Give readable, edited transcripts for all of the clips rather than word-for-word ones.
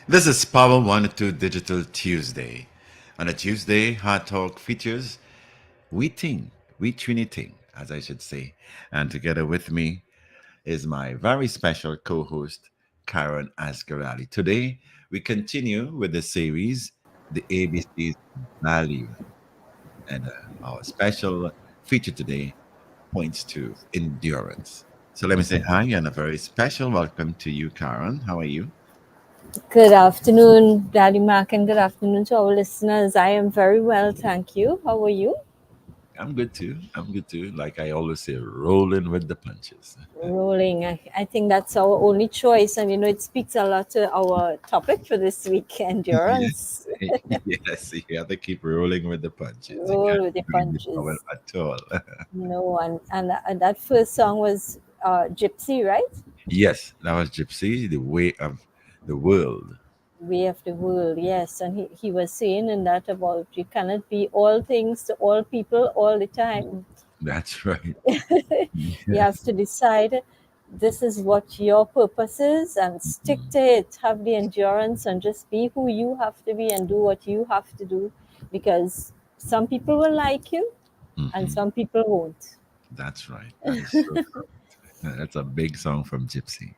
This is Power 102 Digital Tuesday. On a Tuesday, Hard Talk features We Ting, We Trini Ting, as I should say. And together with me is my very special co host, Caron Asgarali. Today, we continue with the series, The ABC's Value. And our special feature today points to endurance. So let me say hi and a very special welcome to you, Karen. How are you? Good afternoon, Daddy Mac, and good afternoon to our listeners. I am very well, thank you. How are you? I'm good too. I'm good too. Like I always say, rolling with the punches. Rolling. I think that's our only choice, and it speaks a lot to our topic for this week Yeah. endurance. Yes, you have to keep rolling with the punches. You Roll can't with the bring the power punches. at all. No, and that first song was Gypsy, right? Yes, that was Gypsy, the way of the world. Way of the world, yes. And he was saying in that about you cannot be all things to all people all the time. That's right. You have Yes. to decide this is what your purpose is and stick Mhm. to it. Have the endurance and just be who you have to be and do what you have to do because some people will like you and Mhm. some people won't. That's right. That is so correct. That's a big song from Gypsy.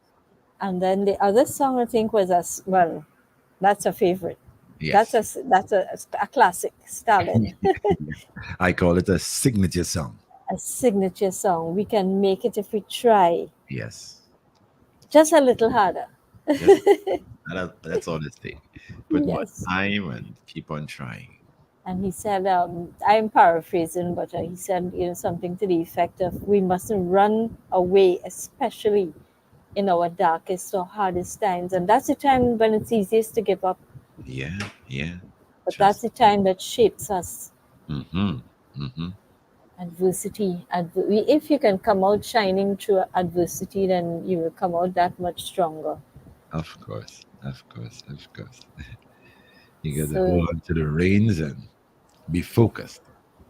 And then the other song I think was well, that's a favorite. That's Yes. a classic, Stalin, I call it a signature song. a signature song. We can make it if we try Yes. just a little harder. Just that's all it takes. Put more Yes. time and keep on trying. And he said, I'm paraphrasing, but he said, something to the effect of, we mustn't run away, especially in our darkest or hardest times. And that's the time when it's easiest to give up, Yeah, yeah. but that's Trust. the time that shapes us. Mm-hmm. Mm-hmm. Adversity. If you can come out shining through adversity, then you will come out that much stronger. Of course. Of course. Of course. You got to So, hold on to the reins and be focused.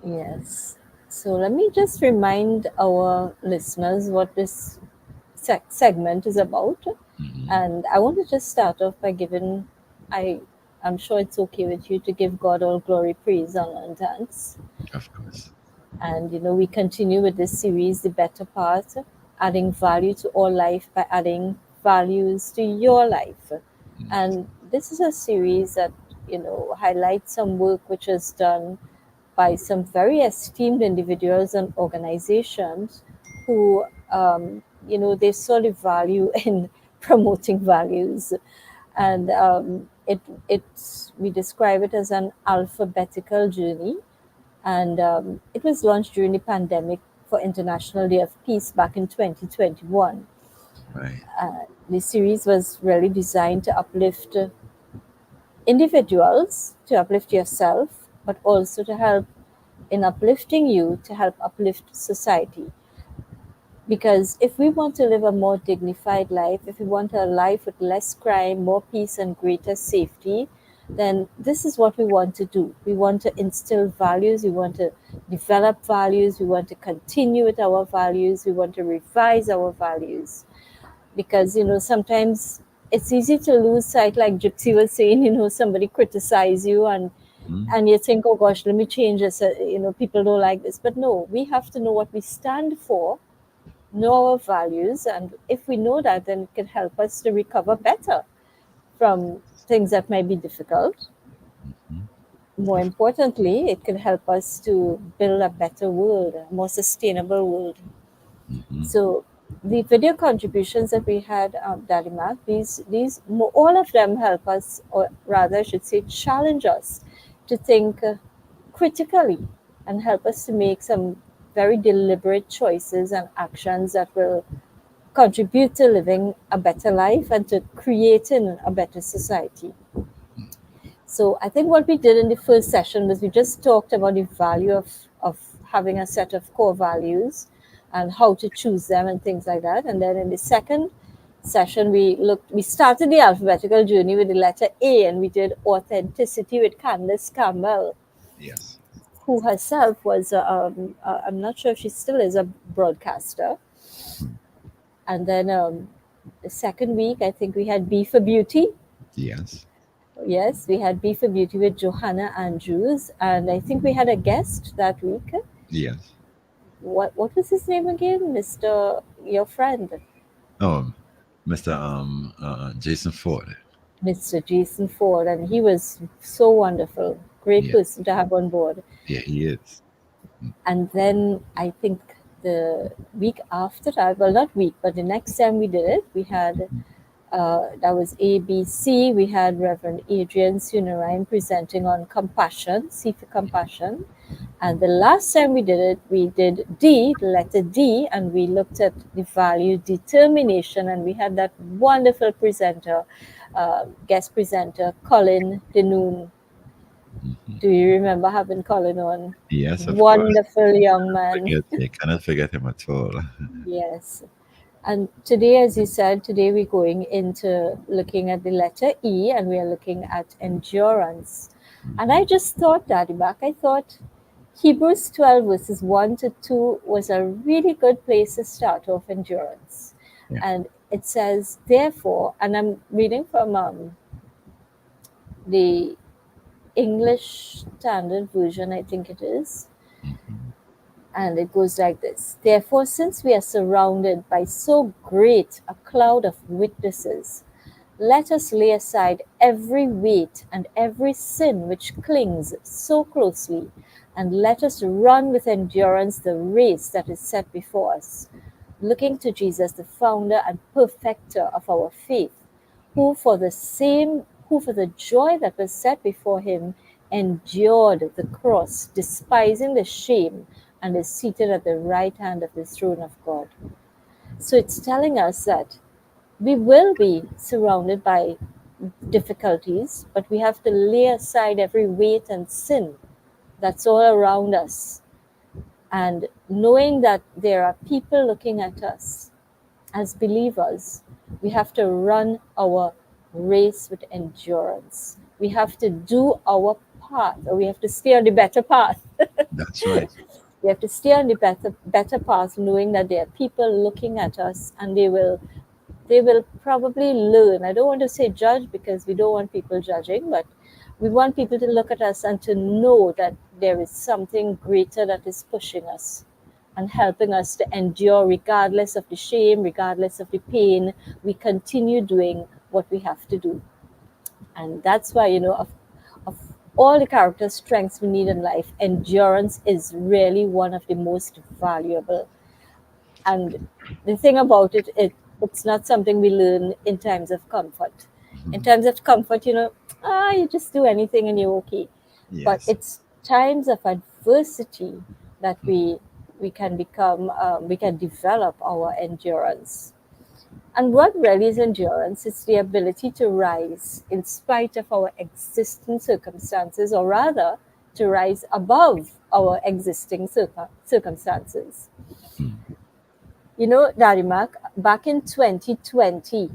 yes. So let me just remind our listeners what this segment is about. Mm-hmm. And I want to just start off by giving, I, I'm sure it's okay with you to give God all glory, praise, honor, and thanks. Of course. And we continue with this series, The Better Part, adding value to all life by adding values to your life. Yes. And this is a series that highlights some work which is done by some very esteemed individuals and organizations who, they saw the value in promoting values. And we describe it as an alphabetical journey. And it was launched during the pandemic for International Day of Peace back in 2021. Right. The series was really designed to uplift individuals, to uplift yourself, but also to help in uplifting you to help uplift society. Because if we want to live a more dignified life, if we want a life with less crime, more peace, and greater safety, then this is what we want to do. We want to instill values, we want to develop values, we want to continue with our values, we want to revise our values. Because, sometimes it's easy to lose sight, like Gypsy was saying, somebody criticize you Mm-hmm. and you think, oh gosh, let me change this. People don't like this. But no, we have to know what we stand for, know our values. And if we know that, then it can help us to recover better from things that might be difficult. Mm-hmm. More Of, importantly, it can help us to build a better world, a more sustainable world. mm-hmm. So the video contributions that we had, Dalimat, all of them help us, or rather, I should say, challenge us to think critically and help us to make some very deliberate choices and actions that will contribute to living a better life and to creating a better society. So I think what we did in the first session was we just talked about the value of having a set of core values and how to choose them and things like that. And then in the second session, we started the alphabetical journey with the letter A, and we did authenticity with Candace Campbell, Yes. who herself was, I'm not sure if she still is a broadcaster. Mhm. And then the second week, I think we had B for Beauty. Yes. Yes, we had Be for Beauty with Johanna Andrews, and I think we had a guest that week. Yes. What was his name again? Mr. Your friend, Oh, Mr. Jason Ford. Mr. Jason Ford, and he was so wonderful. Great Yeah. person to have on board. Yeah, he is. And then I think the week after that, well, not week, but the next time we did it, we had that was ABC. We had Reverend Adrian Sunarine presenting on compassion, C for compassion. And the last time we did it, we did D, the letter D, and we looked at the value determination. And we had that wonderful presenter, guest presenter, Colin Denoon. Mhm. Do you remember having Colin on? Yes, of course. Wonderful young man. Forget you cannot forget him at all. Yes. And today, as you said, today we're going into looking at the letter E and we are looking at endurance. And I just thought, Daddy Back, I thought Hebrews 12 verses 1 to 2 was a really good place to start off endurance. Yeah. And it says, therefore, and I'm reading from the English Standard Version, I think it is. Mhm. And it goes like this. Therefore, since we are surrounded by so great a cloud of witnesses, let us lay aside every weight and every sin which clings so closely, and let us run with endurance the race that is set before us, looking to Jesus, the founder and perfecter of our faith, who for the joy that was set before him endured the cross, despising the shame, and is seated at the right hand of the throne of God. So it's telling us that we will be surrounded by difficulties, but we have to lay aside every weight and sin that's all around us. And knowing that there are people looking at us as believers, we have to run our race with endurance. We have to do our part, or we have to stay on the better path. That's right. We have to stay on the better path, knowing that there are people looking at us, and they will probably learn. I don't want to say judge because we don't want people judging, but we want people to look at us and to know that there is something greater that is pushing us and helping us to endure regardless of the shame, regardless of the pain. We continue doing what we have to do. And that's why, of all the character strengths we need in life, endurance is really one of the most valuable. And the thing about it's not something we learn in times of comfort. In Mhm. times of comfort, you just do anything and you're okay. But Yes. it's times of adversity that we can develop our endurance. And what really is endurance? It's the ability to rise in spite of our existing circumstances, or rather, to rise above our existing circumstances. Mm. Darimak, back in 2020,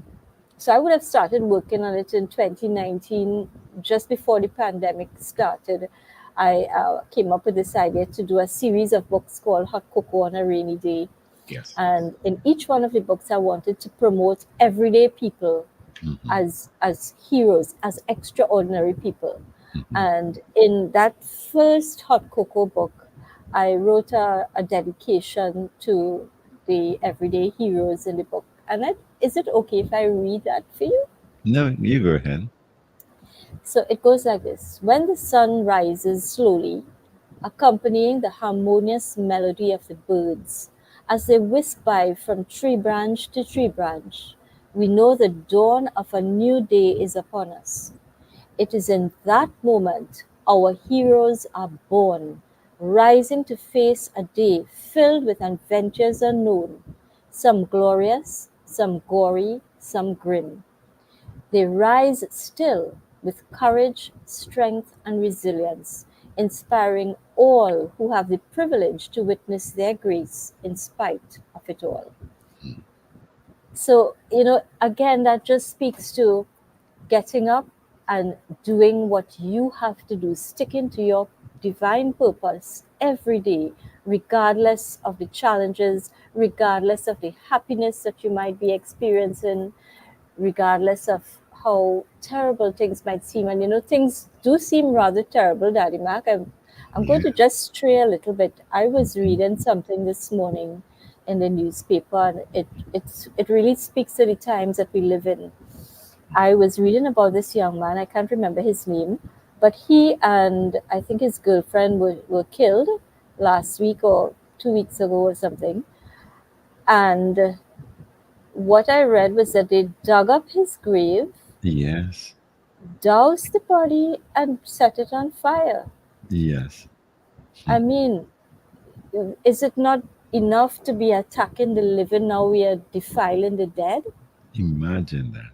so I would have started working on it in 2019, just before the pandemic started. I came up with this idea to do a series of books called Hot Cocoa on a Rainy Day. Yes. And in each one of the books, I wanted to promote everyday people Mhm. as heroes, as extraordinary people. Mhm. And in that first Hot Cocoa book, I wrote a dedication to the everyday heroes in the book. And is it okay if I read that for you? No, you go ahead. So it goes like this. When the sun rises slowly, accompanying the harmonious melody of the birds as they whisk by from tree branch to tree branch, we know the dawn of a new day is upon us. It is in that moment our heroes are born, rising to face a day filled with adventures unknown, some glorious, some gory, some grim. They rise still with courage, strength, and resilience, inspiring all who have the privilege to witness their grace in spite of it all. So, again, that just speaks to getting up and doing what you have to do, sticking to your divine purpose every day, regardless of the challenges, regardless of the happiness that you might be experiencing, regardless of how terrible things might seem. And things do seem rather terrible, Daddy Mac. I'm going Yeah. to just stray a little bit. I was Mhm. reading something this morning in the newspaper, and it really speaks to the times that we live in. I was reading about this young man. I can't remember his name, but he and I think his girlfriend were killed last week or 2 weeks ago or something. And what I read was that they dug up his grave, Yes. doused the body, and set it on fire. Yes. I mean, is it not enough to be attacking the living? Now we are defiling the dead? Imagine that.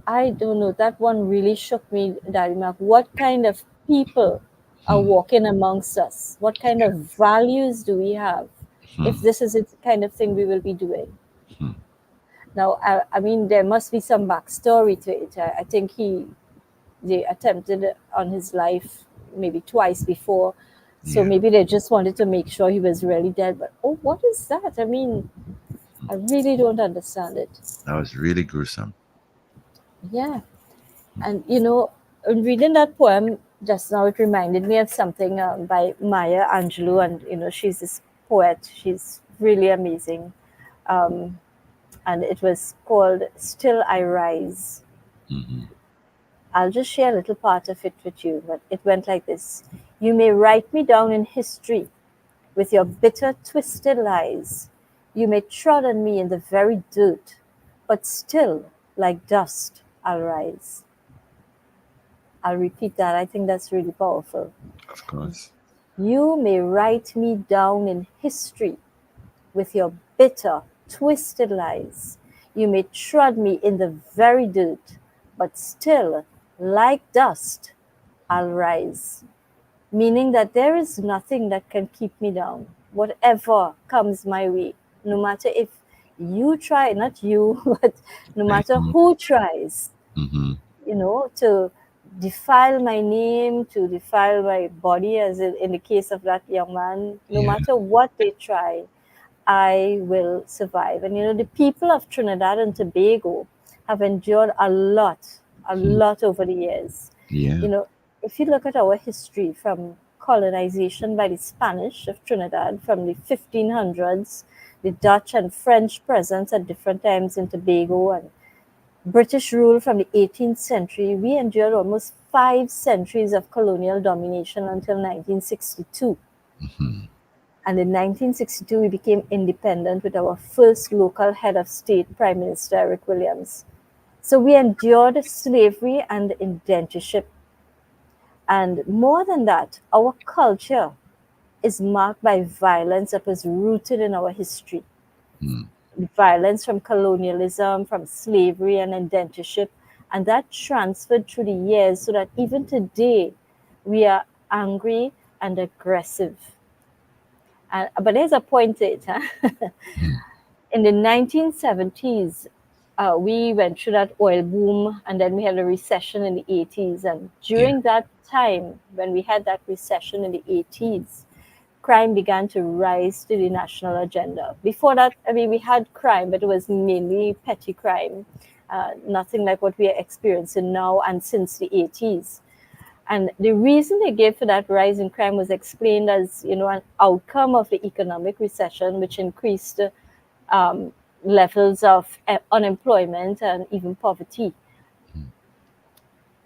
I don't know. That one really shook me, Daddy Mark. What kind of people are Hmm. walking amongst us? What kind of values do we have if Hmm. this is the kind of thing we will be doing? Hmm. Now, I mean, there must be some backstory to it. I think they attempted on his life maybe twice before. So Yeah. maybe they just wanted to make sure he was really dead. But oh, what is that? I mean, I really don't understand it. That was really gruesome. Yeah. And in reading that poem just now, it reminded me of something by Maya Angelou. And she's this poet. She's really amazing. Um, and it was called Still I Rise. Hmm. I'll just share a little part of it with you, but it went like this. You may write me down in history with your bitter, twisted lies. You may trod on me in the very dirt, but still, like dust, I'll rise. I'll repeat that. I think that's really powerful. Of course. You may write me down in history with your bitter, twisted lies. You may trod me in the very dirt, but still, like dust, I'll rise. Meaning that there is nothing that can keep me down, whatever comes my way, no matter if you try, not you, but no matter Hmm. who tries, Hmm. to defile my name, to defile my body, as in the case of that young man, no Yeah. matter what they try, I will survive. And the people of Trinidad and Tobago have endured a Hmm. lot over the years. Yeah. You know, if you look at our history from colonization by the Spanish of Trinidad from the 1500s, the Dutch and French presence at different times in Tobago, and British rule from the 18th century, we endured almost 5 centuries of colonial domination until 1962. Hmm. And in 1962, we became independent with our first local head of state, Prime Minister Eric Williams. So we endured slavery and indentureship. And more than that, our culture is marked by violence that was rooted in our history. Hmm. Violence from colonialism, from slavery and indentureship. And that transferred through the years so that even today, we are angry and aggressive. But there's a point to it. Huh? Hmm. In the 1970s, we went through that oil boom, and then we had a recession in the 80s. And Yeah. during that time, when we had that recession in the 80s, crime began to rise to the national agenda. Before that, I mean, we had crime, but it was mainly petty crime, nothing like what we are experiencing now and since the 80s. And the reason they gave for that rise in crime was explained as, an outcome of the economic recession, which increased um, levels of unemployment and even poverty. Hmm.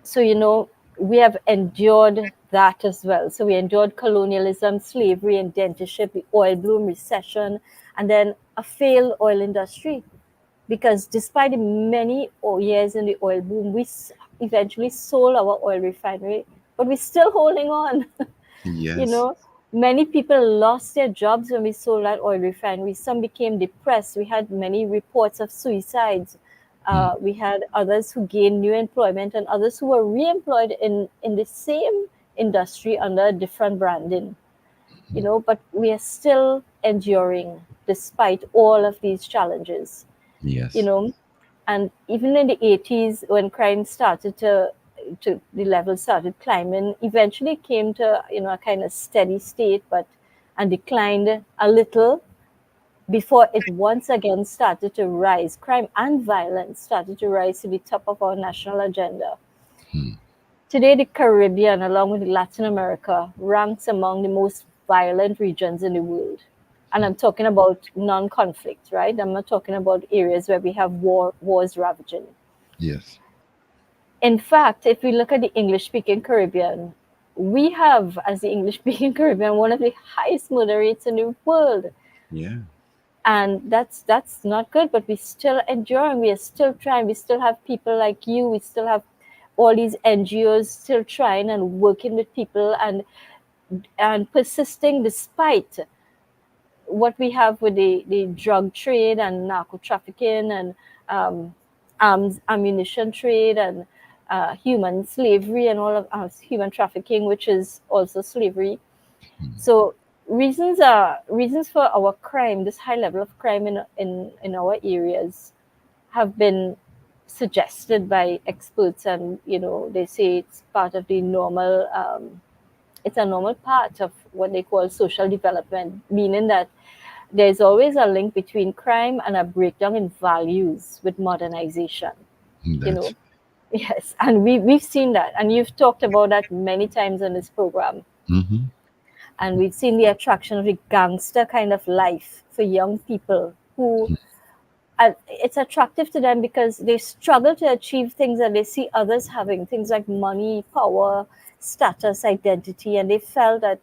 So, we have endured that as well. So we endured colonialism, slavery, indentureship, the oil boom, recession, and then a failed oil industry. Because despite the many years in the oil boom, we eventually sold our oil refinery, but we're still holding on. you Yes. know, Many people lost their jobs when we sold that oil refinery. Some became depressed. We had many reports of suicides. Hmm. We had others who gained new employment and others who were re-employed in the same industry under a different branding. But we are still enduring despite all of these challenges. you Yes. know and even in the 80s, when crime started to the level started climbing, eventually came to a kind of steady state, but and declined a little. before it once again started to rise. Crime and violence started to rise to the top of our national agenda. Hmm. Today, the Caribbean, along with Latin America, ranks among the most violent regions in the world. And I'm talking about non-conflict, right? I'm not talking about areas where we have wars ravaging. Yes. In fact, if we look at the English-speaking Caribbean, we have, as the English-speaking Caribbean, one of the highest murder rates in the world. Yeah. And that's not good, but we're still enduring, we are still trying, we still have people like you, we still have all these NGOs still trying and working with people and persisting despite what we have with the drug trade and narco trafficking and arms ammunition trade and human slavery and all of human trafficking, which is also slavery. So reasons for our crime, this high level of crime in our areas, have been suggested by experts, and they say it's part of the normal. It's a normal part of what they call social development, meaning that there's always a link between crime and a breakdown in values with modernization. You That's know, yes, and we've seen that, and you've talked about that many times on this program. mm-hmm. And we've seen the attraction of the gangster kind of life for young people who it's attractive to them because they struggle to achieve things that they see others having, things like money, power, status, identity, and they felt that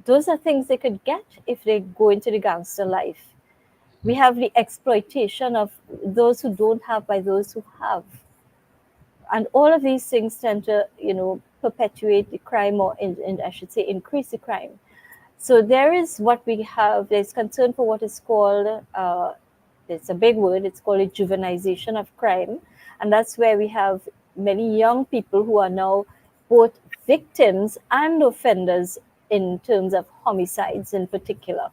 those are things they could get if they go into the gangster life. We have the exploitation of those who don't have by those who have, and all of these things tend to perpetuate the crime, or I should say increase the crime. So there is what we have. There's concern for what is called, it's a big word, it's called a juvenization of crime. And that's where we have many young people who are now both victims and offenders in terms of homicides in particular.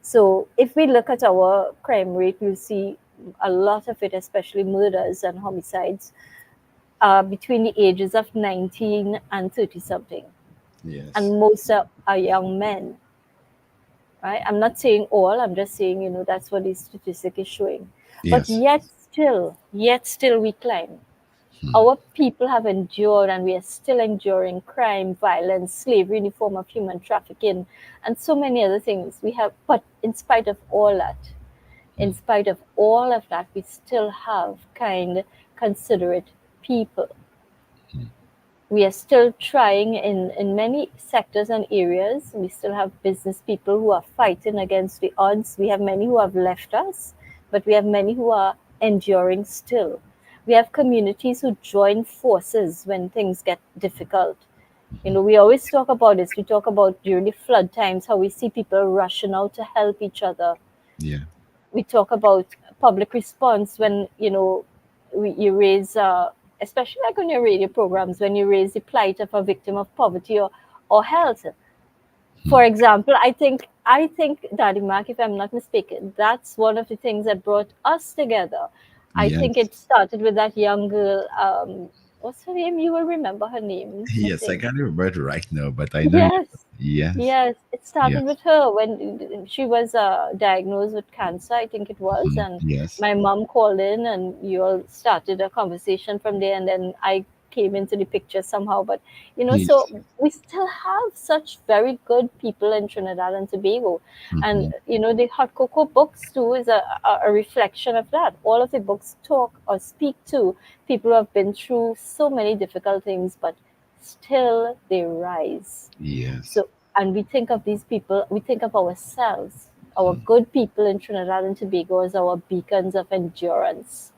So if we look at our crime rate, we'll see a lot of it, especially murders and homicides, between the ages of 19 and 30 something. Yes. And most are young men. Right? I'm not saying all, I'm just saying, that's what the statistic is showing. But Yes. yet still we climb. Our people have endured, and we are still enduring crime, violence, slavery in the form of human trafficking, and so many other things. But in spite of all that, we still have kind, considerate people. We are still trying in many sectors and areas. We still have business people who are fighting against the odds. We have many who have left us, but we have many who are enduring still. We have communities who join forces when things get difficult. We always talk about this. We talk about during the flood times how we see people rushing out to help each other. Yeah. We talk about public response when you raise especially like on your radio programs, when you raise the plight of a victim of poverty or health. For example, I think Daddy Mark, if I'm not mistaken, that's one of the things that brought us together. I think Yes. it started with that young girl, what's her name? You will remember her name, I Yes. I think. can't remember it right now, but I know you. Yes. Yes. Yes, it started Yes. with her when she was diagnosed with cancer, I think it was. And Yes. my mom called in, and you all started a conversation from there. And then I came into the picture somehow. But, Yes. so we still have such very good people in Trinidad and Tobago. And, Mm-hmm. the Hot Cocoa books, too, is a reflection of that. All of the books talk or speak to people who have been through so many difficult things, but still they rise. Yes. So, and we think of these people, we think of ourselves, our good people in Trinidad and Tobago, as our beacons of endurance.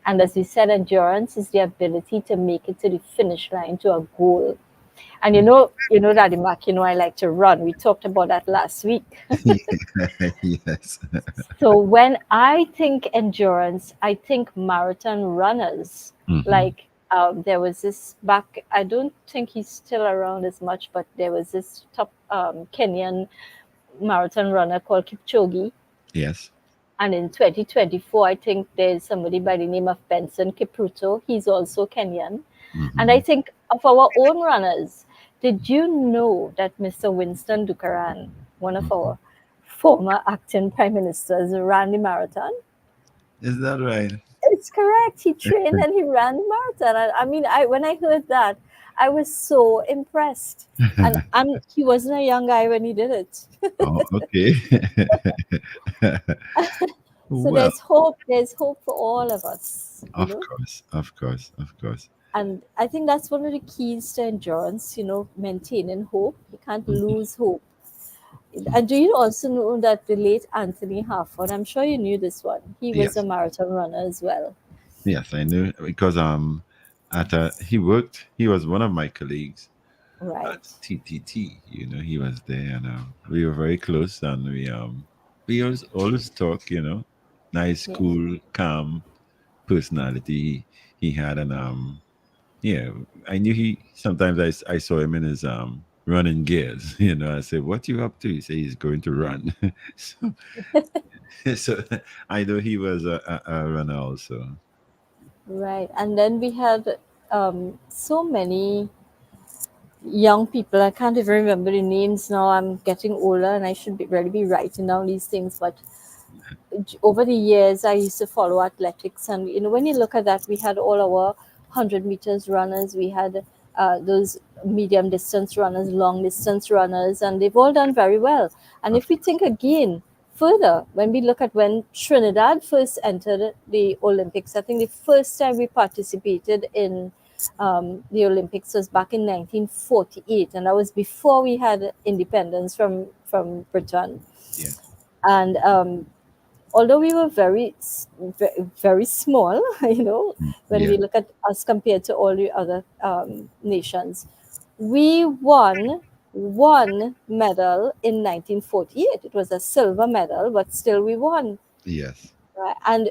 And as we said, endurance is the ability to make it to the finish line, to a goal. And Daddy Mac, I like to run. We talked about that last week. Yes. So when I think endurance, I think marathon runners. Mm-hmm. Like there was this back, I don't think he's still around as much, but there was this top Kenyan marathon runner called Kipchoge. Yes. And in 2024, I think there's somebody by the name of Benson Kipruto. He's also Kenyan. And Mm-hmm. I think of our own runners, did you know that Mr. Winston Dukaran, one of Mm-hmm. our former acting prime ministers ran the marathon. Is that right? It's correct. He trained and he ran the marathon. I mean, I when I heard that, I was so impressed. And he wasn't a young guy when he did it. Oh, okay. So Well, there's hope. There's hope for all of us, of course, of course, of course. And I think that's one of the keys to endurance. Maintaining hope. You can't lose hope. And do you also know that the late Anthony Harford? I'm sure you knew this one. He was a Yes, marathon runner as well. yes, I knew because he was one of my colleagues at Right. TTT. He was there, and we were very close, and we always talk. Nice, Yeah. cool, calm personality he had, and yeah, I knew he. Sometimes I saw him in his running gears. I said, "What you up to?" He said he's going to run. so, so I know he was a runner also. Right. And then we had so many young people. I can't even remember the names now. I'm getting older and I should really be writing down these things. But over the years, I used to follow athletics. And, when you look at that, we had all our 100 meters runners. We had those medium distance runners, long distance runners, and they've all done very well. And Of if we think again further, when we look at when Trinidad first entered the Olympics, I think the first time we participated in the Olympics was back in 1948, and that was before we had independence from Britain. Yeah. And although we were very small, when we Yeah. look at us compared to all the other nations, we won one medal in 1948. It was a silver medal, but still we won. Yes. Right? And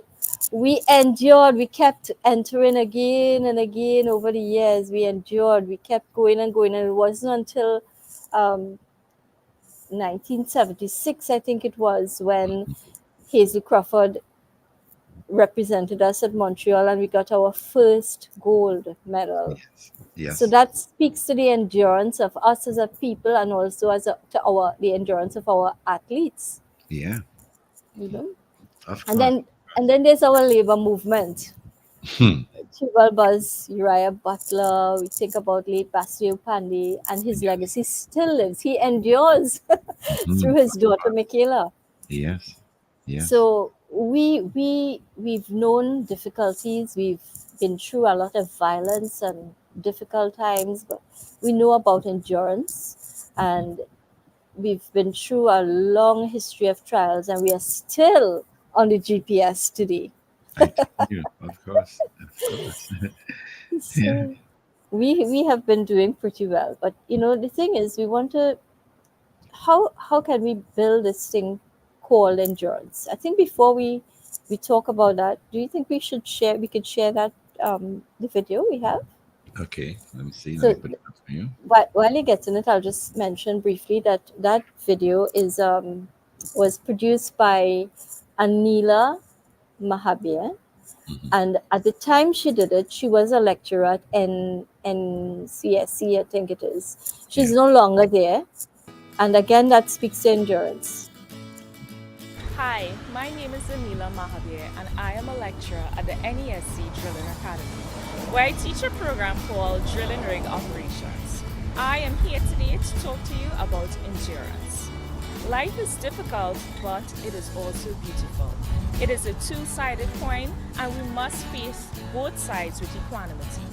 we endured. We kept entering again and again over the years. We endured. We kept going and going, and it wasn't until um, 1976, I think it was, when Hazel Crawford represented us at Montreal and we got our first gold medal. Yes. So Yes. that speaks to the endurance of us as a people and also the endurance of our athletes. Yeah. You know? Of And course. then there's our labor movement. Hmm. Chival Buzz, Uriah Butler, we think about late Basil Pandey, and his Yes. legacy still lives. He endures Mhm. through his daughter Michaela. Yes. Yes. So we've known difficulties. We've been through a lot of violence and difficult times, but we know about endurance, and we've been through a long history of trials, and we are still on the GPS today. I tell you. Of course. Of course. Yeah. So we have been doing pretty well, but the thing is, we want to how can we build this thing called endurance? I think before we talk about that, do you think we could share that the video we have? Okay. Let me see. Let me So put it up for you. while you get in it, I'll just mention briefly that that video is was produced by Anila Mahabir, Hmm. and at the time she did it, she was a lecturer at NCSC, I think it is. She's Yeah. no longer there, and again that speaks to endurance. Hi, my name is Anila Mahabir and I am a lecturer at the NESC Drilling Academy, where I teach a program called Drilling Rig Operations. I am here today to talk to you about endurance. Life is difficult, but it is also beautiful. It is a two-sided coin and we must face both sides with equanimity.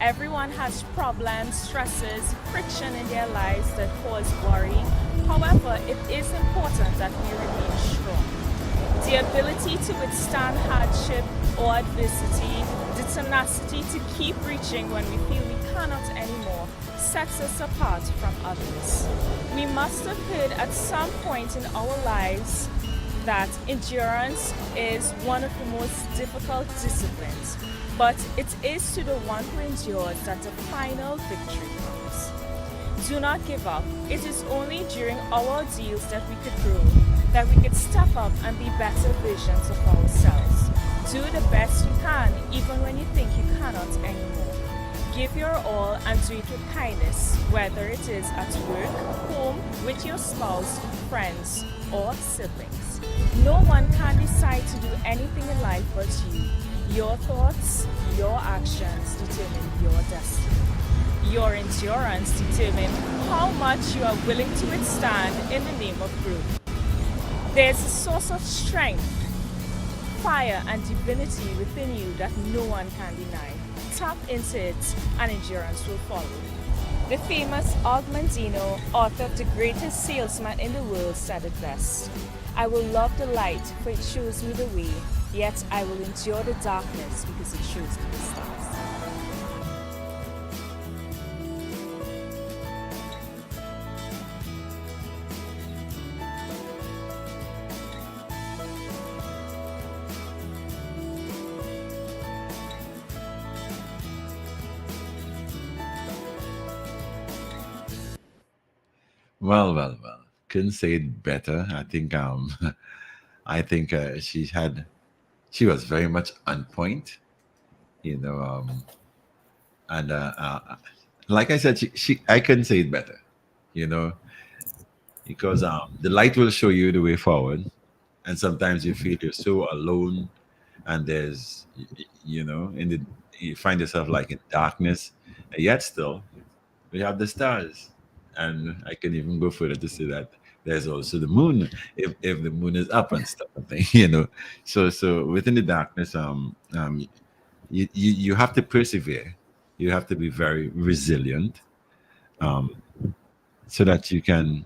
Everyone has problems, stresses, friction in their lives that cause worry. However, it is important that we remain strong. The ability to withstand hardship or adversity, the tenacity to keep reaching when we feel we cannot anymore, sets us apart from others. We must have heard at some point in our lives that endurance is one of the most difficult disciplines, but it is to the one who endures that the final victory comes. Do not give up. It is only during our ordeals that we could grow, that we could step up and be better versions of ourselves. Do the best you can, even when you think you cannot anymore. Give your all and do it with kindness, whether it is at work, home, with your spouse, friends, or siblings. No one can decide to do anything in life but you. Your thoughts, your actions determine your destiny. Your endurance determines how much you are willing to withstand in the name of growth. There's a source of strength, fire, and divinity within you that no one can deny. Tap into it and endurance will follow. The famous Augmentino, author of The Greatest Salesman in the World, said it best. I will love the light, for it shows me the way, yet I will endure the darkness because it shows me the stars. Well. Couldn't say it better. I think I think she was very much on point, you know. And like I said, she I couldn't say it better, you know, because the light will show you the way forward, and sometimes you feel you're so alone, and you know, you find yourself like in darkness, and yet still we have the stars. And I can even go further to say that there's also the moon if the moon is up and stuff, I think, you know. So within the darkness, you have to persevere. You have to be very resilient, um, so that you can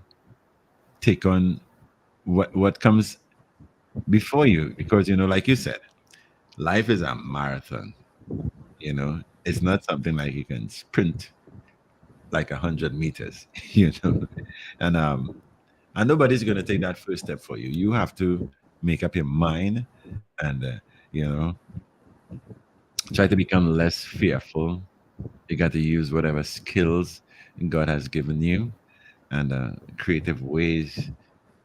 take on what comes before you. Because, you know, like you said, life is a marathon. You know, it's not something like you can sprint like 100 meters. You know, and nobody's going to take that first step for you. You have to make up your mind, and you know, try to become less fearful. You got to use whatever skills God has given you, and creative ways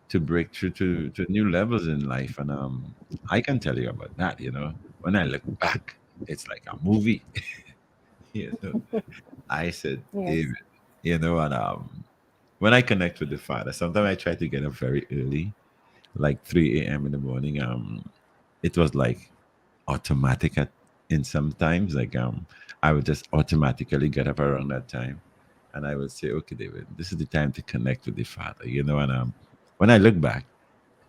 to break through to new levels in life. And I can tell you about that. You know, when I look back, it's like a movie. You know, I said, Yes. David, you know, and when I connect with the Father, sometimes I try to get up very early, like 3 a.m. in the morning. It was like automatic in sometimes, like I would just automatically get up around that time, and I would say, okay, David, this is the time to connect with the Father, you know. And when I look back,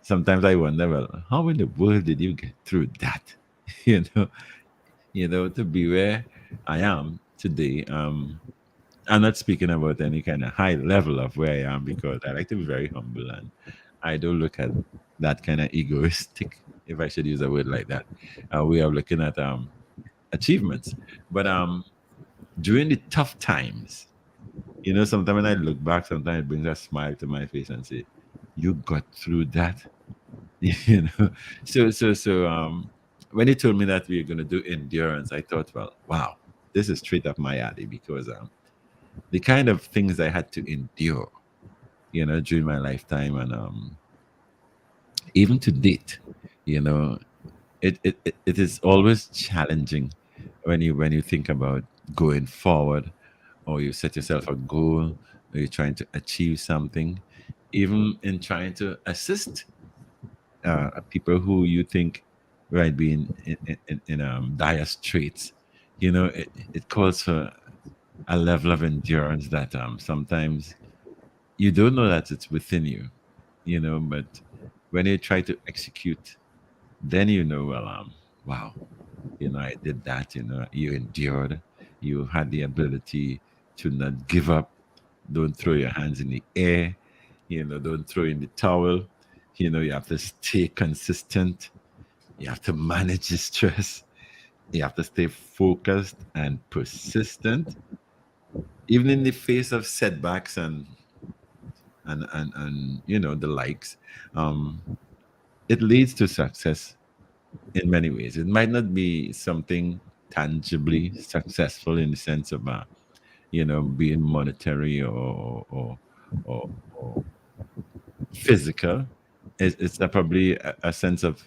sometimes I wonder, well, how in the world did you get through that? you know, to be where I am today. I'm not speaking about any kind of high level of where I am, because I like to be very humble, and I don't look at that kind of egoistic, if I should use a word like that, way of looking at achievements. But during the tough times, you know, sometimes when I look back, sometimes it brings a smile to my face and say, "You got through that," you know. So when he told me that we were going to do endurance, I thought, well, wow, this is straight up my alley, because the kind of things I had to endure, you know, during my lifetime, and even to date, you know, it is always challenging when you think about going forward, or you set yourself a goal, or you're trying to achieve something, even in trying to assist people who you think might be in dire straits. You know, it calls for a level of endurance that sometimes you don't know that it's within you, you know. But when you try to execute, then you know, well, wow, you know, I did that. You know, you endured. You had the ability to not give up. Don't throw your hands in the air. You know, don't throw in the towel. You know, you have to stay consistent. You have to manage the stress. You have to stay focused and persistent, even in the face of setbacks and you know, the likes. Um, it leads to success in many ways. It might not be something tangibly successful in the sense of you know, being monetary or physical. It's probably a sense of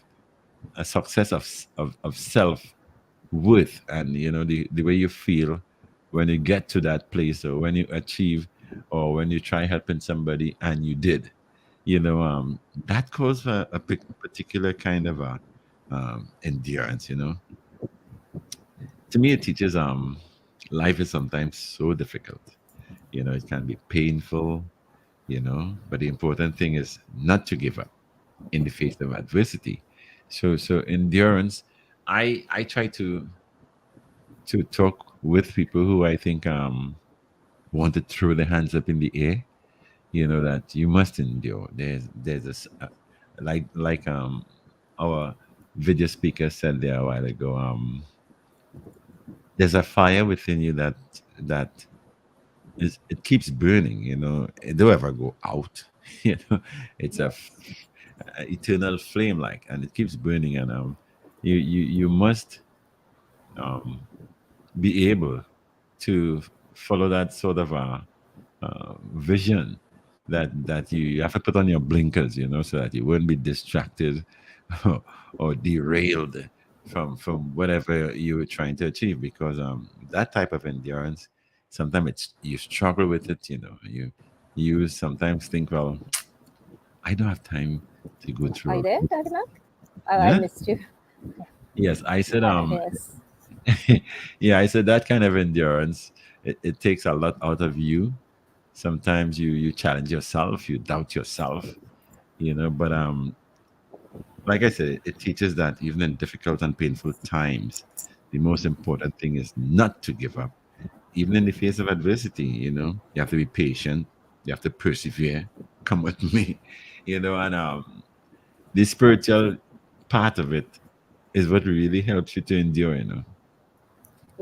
a success of self worth, and you know, the way you feel when you get to that place, or when you achieve, or when you try helping somebody and you did, that calls for a particular kind of a endurance. To me, it teaches life is sometimes so difficult. It can be painful. But the important thing is not to give up in the face of adversity. So endurance. I try to talk with people who I think want to throw their hands up in the air. That you must endure. There's like our video speaker said there a while ago. There's a fire within you that it keeps burning. It don't ever go out. It's a eternal flame, like, and it keeps burning. And you must um be able to follow that sort of a vision, that you have to put on your blinkers, so that you won't be distracted or derailed from whatever you were trying to achieve. Because that type of endurance, sometimes you struggle with it. You sometimes think, well, I don't have time to go Are you through. there, Dadimak? I Yeah. missed you. Yes, I said Yes. yeah, I said that kind of endurance, it takes a lot out of you. Sometimes you challenge yourself, you doubt yourself, but like I said, it teaches that even in difficult and painful times, the most important thing is not to give up. Even in the face of adversity, you have to be patient, you have to persevere. Come with me, and the spiritual part of it is what really helps you to endure, you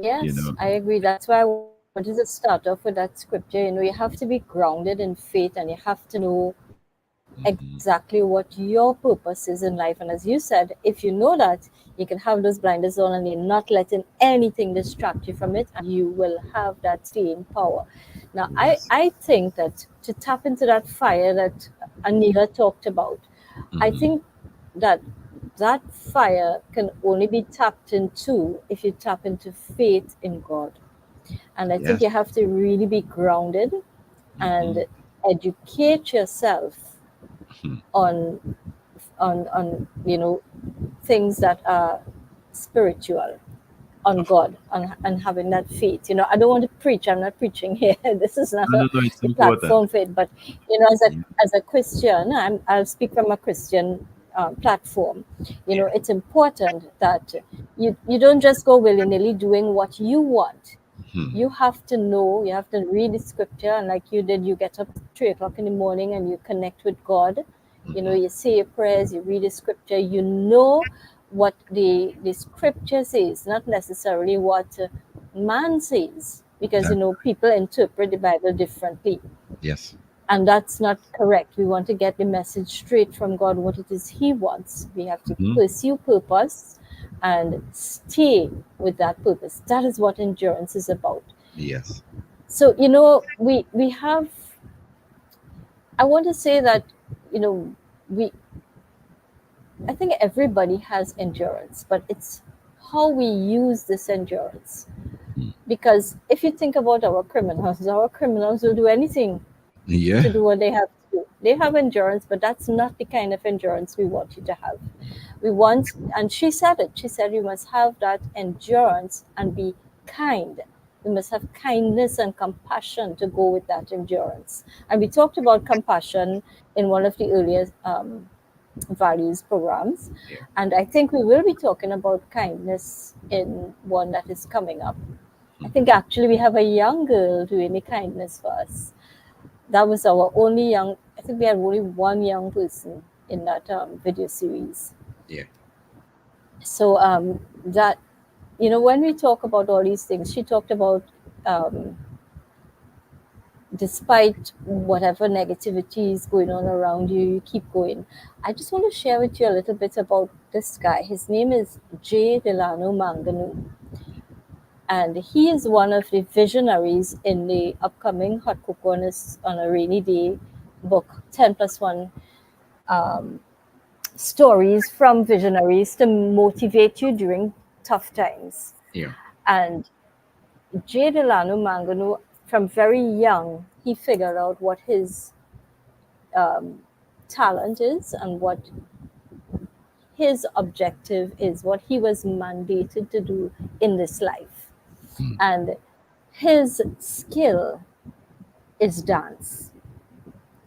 Yes, know. I agree. That's why I wanted to start off with that scripture. You have to be grounded in faith, and you have to know exactly what your purpose is in life. And as you said, if you know that, you can have those blinders on and you're not letting anything distract you from it, and you will have that staying power. Now, Yes. I think that to tap into that fire that Anila talked about, I Hmm. think that that fire can only be tapped into if you tap into faith in God. And I think Yes. you have to really be grounded Hmm. and educate yourself Hmm. on on things that are spiritual, on Of God, and having that faith. I don't want to preach. I'm not preaching here. This is not No, no, no. It's the important. platform for it. But Yeah. as a Christian, I'll speak from a Christian platform. Yeah. It's important that you don't just go willy nilly doing what you want. Hmm. You have to know. You have to read the scripture, and like you did, you get up 3 o'clock in the morning and you connect with God. Hmm. You say your prayers, you read the scripture, what the scripture says, not necessarily what man says, because That. people interpret the Bible differently, Yes. and that's not correct. We want to get the message straight from God, what it is He wants. We have to Hmm. pursue purpose and stay with that purpose. That is what endurance is about. Yes. So we have. I want to say that you know we I think everybody has endurance, but it's how we use this endurance. Hmm. Because if you think about our criminals will do anything to Yeah. do what they have to do. They have endurance, but that's not the kind of endurance we want you to have. We want, and she said it, she said you must have that endurance and be kind. We must have kindness and compassion to go with that endurance. And we talked about compassion in one of the earlier values programs. Yeah. And I think we will be talking about kindness in one that is coming up. I think Hmm. actually we have a young girl doing the kindness for us. That was our only young, I think we had only one young person in that video series. Yeah. So that, when we talk about all these things, she talked about um, despite whatever negativity is going on around you, you keep going. I just want to share with you a little bit about this guy. His name is J. Delano Manganu, and he is one of the visionaries in the upcoming Hot Cocoa on a Rainy Day book, 10 plus 1 um, stories from visionaries to motivate you during tough times. Yeah. And J. Delano Mangano, from very young, he figured out what his um, talent is and what his objective is, what he was mandated to do in this life. And his skill is dance.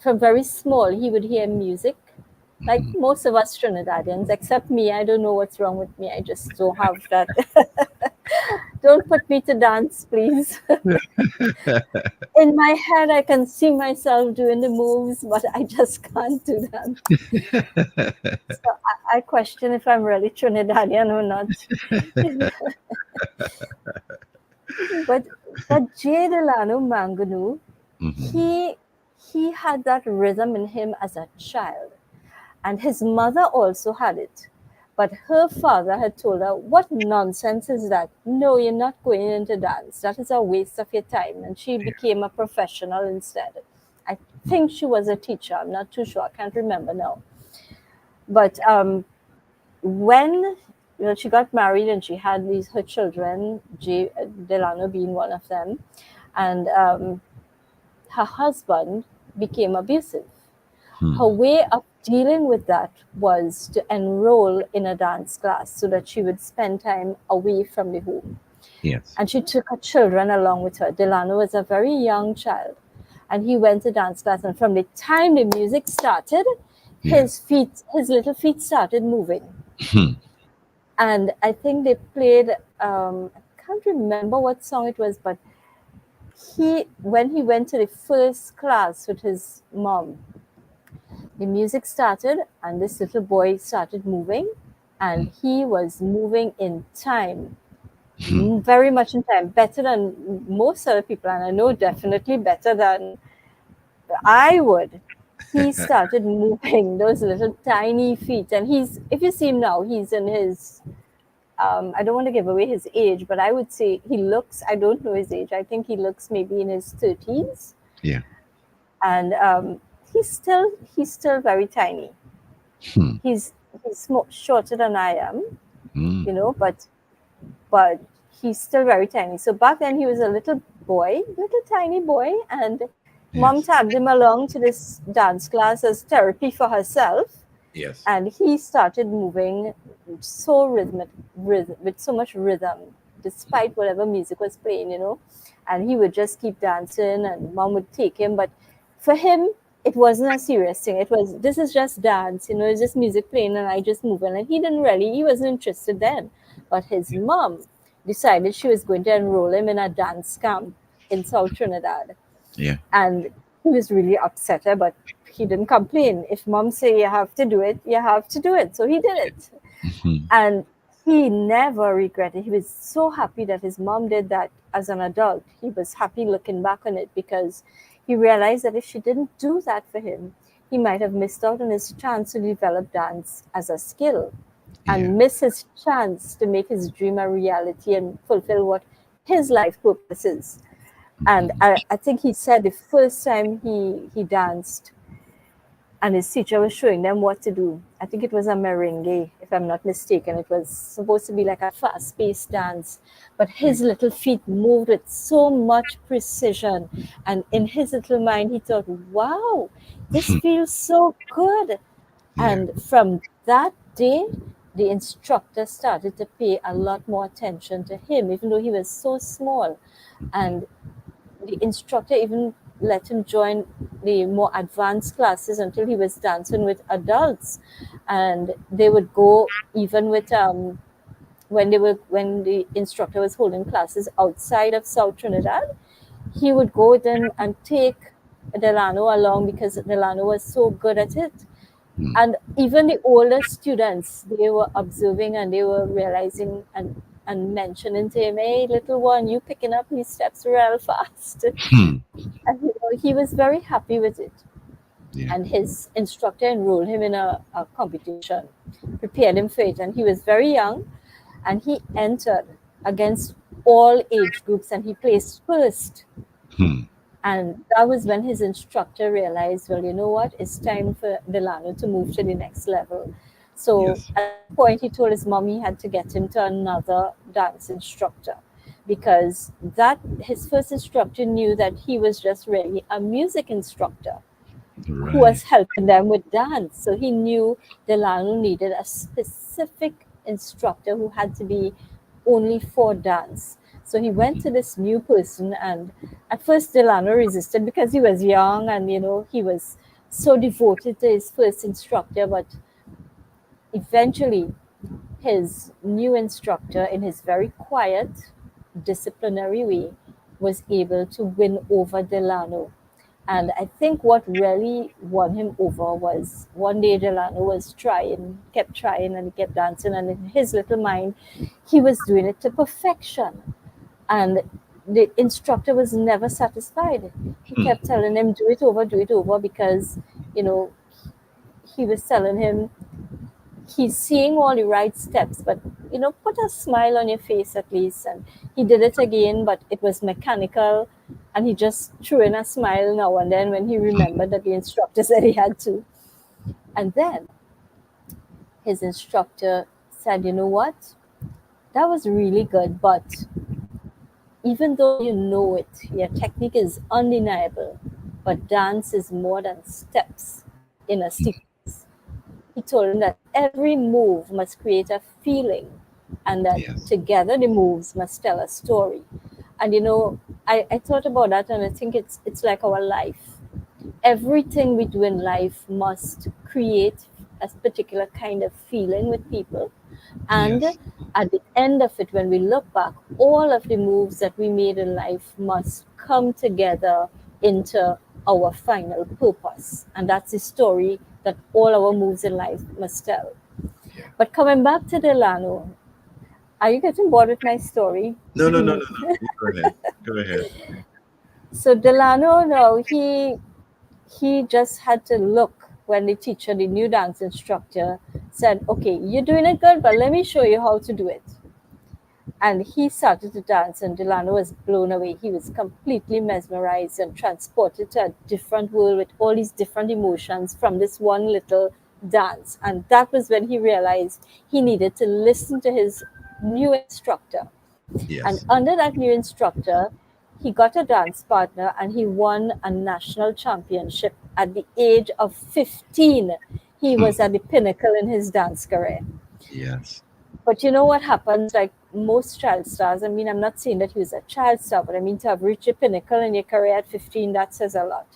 From very small, he would hear music, like most of us Trinidadians, except me. I don't know what's wrong with me. I just don't have that. Don't put me to dance, please. In my head, I can see myself doing the moves, but I just can't do them. So I question if I'm really Trinidadian or not. but but J. Delano Manganu, he he had that rhythm in him as a child, and his mother also had it. But her father had told her, "What nonsense is that? No, you're not going into dance. That is a waste of your time." And she became a professional instead. I think she was a teacher. I'm not too sure. I can't remember now. But when she got married and she had her children, Delano being one of them, and her husband became abusive. Her way of dealing with that was to enroll in a dance class so that she would spend time away from the home. Yes. And she took her children along with her. Delano was a very young child, and he went to dance class. And from the time the music started, his little feet started moving. And I think they played, I can't remember what song it was, but when he went to the first class with his mom, the music started and this little boy started moving, and he was moving in time, very much in time, better than most other people, and I know definitely better than I would. He started moving those little tiny feet, and if you see him now, he's in his, I don't want to give away his age, but I would say he looks, I don't know his age, I think he looks maybe in his 30s. Yeah. And he's still very tiny. He's shorter than I am, but he's still very tiny. So back then he was a little tiny boy, and mom tagged him along to this dance class as therapy for herself. Yes. And he started moving so rhythmic, with so much rhythm, despite whatever music was playing, and he would just keep dancing, and mom would take him. But for him, it wasn't a serious thing. This is just dance, it's just music playing and I just moving. And he wasn't interested then. But his mom decided she was going to enroll him in a dance camp in South Trinidad. Yeah. And he was really upset, but he didn't complain. If mom say you have to do it, you have to do it. So he did it. And he never regretted. He was so happy that his mom did that as an adult. He was happy looking back on it, because he realized that if she didn't do that for him, he might have missed out on his chance to develop dance as a skill and miss his chance to make his dream a reality and fulfill what his life purpose is. And I think he said the first time he danced and his teacher was showing them what to do, I think it was a merengue, if I'm not mistaken. It was supposed to be like a fast-paced dance, but his little feet moved with so much precision. And in his little mind, he thought, wow, this feels so good. And from that day, the instructor started to pay a lot more attention to him, even though he was so small. And the instructor even let him join the more advanced classes until he was dancing with adults. And they would go even with when the instructor was holding classes outside of South Trinidad, he would go with them and take Delano along, because Delano was so good at it. And even the older students, they were observing and they were realizing and mentioning to him, hey, little one, you picking up these steps real fast. And he was very happy with it. And his instructor enrolled him in a competition, prepared him for it. And he was very young, and he entered against all age groups, and he placed first. And that was when his instructor realized, well, you know what? It's time for Delano to move to the next level. So at that point, he told his mom he had to get him to another dance instructor, because that his first instructor knew that he was just really a music instructor who Right. was helping them with dance. So he knew Delano needed a specific instructor who had to be only for dance. So he went to this new person, and at first Delano resisted because he was young and he was so devoted to his first instructor. But eventually, his new instructor, in his very quiet, disciplinary way, was able to win over Delano. And I think what really won him over was one day Delano was kept trying, and he kept dancing. And in his little mind, he was doing it to perfection. And the instructor was never satisfied. He kept telling him, do it over, because, you know, he was telling him he's seeing all the right steps, but put a smile on your face at least. And he did it again, but it was mechanical, and he just threw in a smile now and then when he remembered that the instructor said he had to. And then his instructor said, you know what, that was really good, but even though you know it, your technique is undeniable, but dance is more than steps in a sequence. He told him that every move must create a feeling, and that Yes. together the moves must tell a story. And I thought about that, and I think it's like our life. Everything we do in life must create a particular kind of feeling with people. And Yes. at the end of it, when we look back, all of the moves that we made in life must come together into our final purpose. And that's the story that all our moves in life must tell. Yeah. But coming back to Delano, are you getting bored with my story? No, no, no, no, no. You go ahead. Go ahead. So Delano, no, he just had to look when the teacher, the new dance instructor, said, okay, you're doing it good, but let me show you how to do it. And he started to dance, and Delano was blown away. He was completely mesmerized and transported to a different world with all these different emotions from this one little dance. And that was when he realized he needed to listen to his new instructor. And Yes. under that new instructor, he got a dance partner, and he won a national championship at the age of 15. He was at the pinnacle in his dance career. Yes. But you know what happens, like most child stars, I mean, I'm not saying that he was a child star, but I mean, to have reached a pinnacle in your career at 15, that says a lot.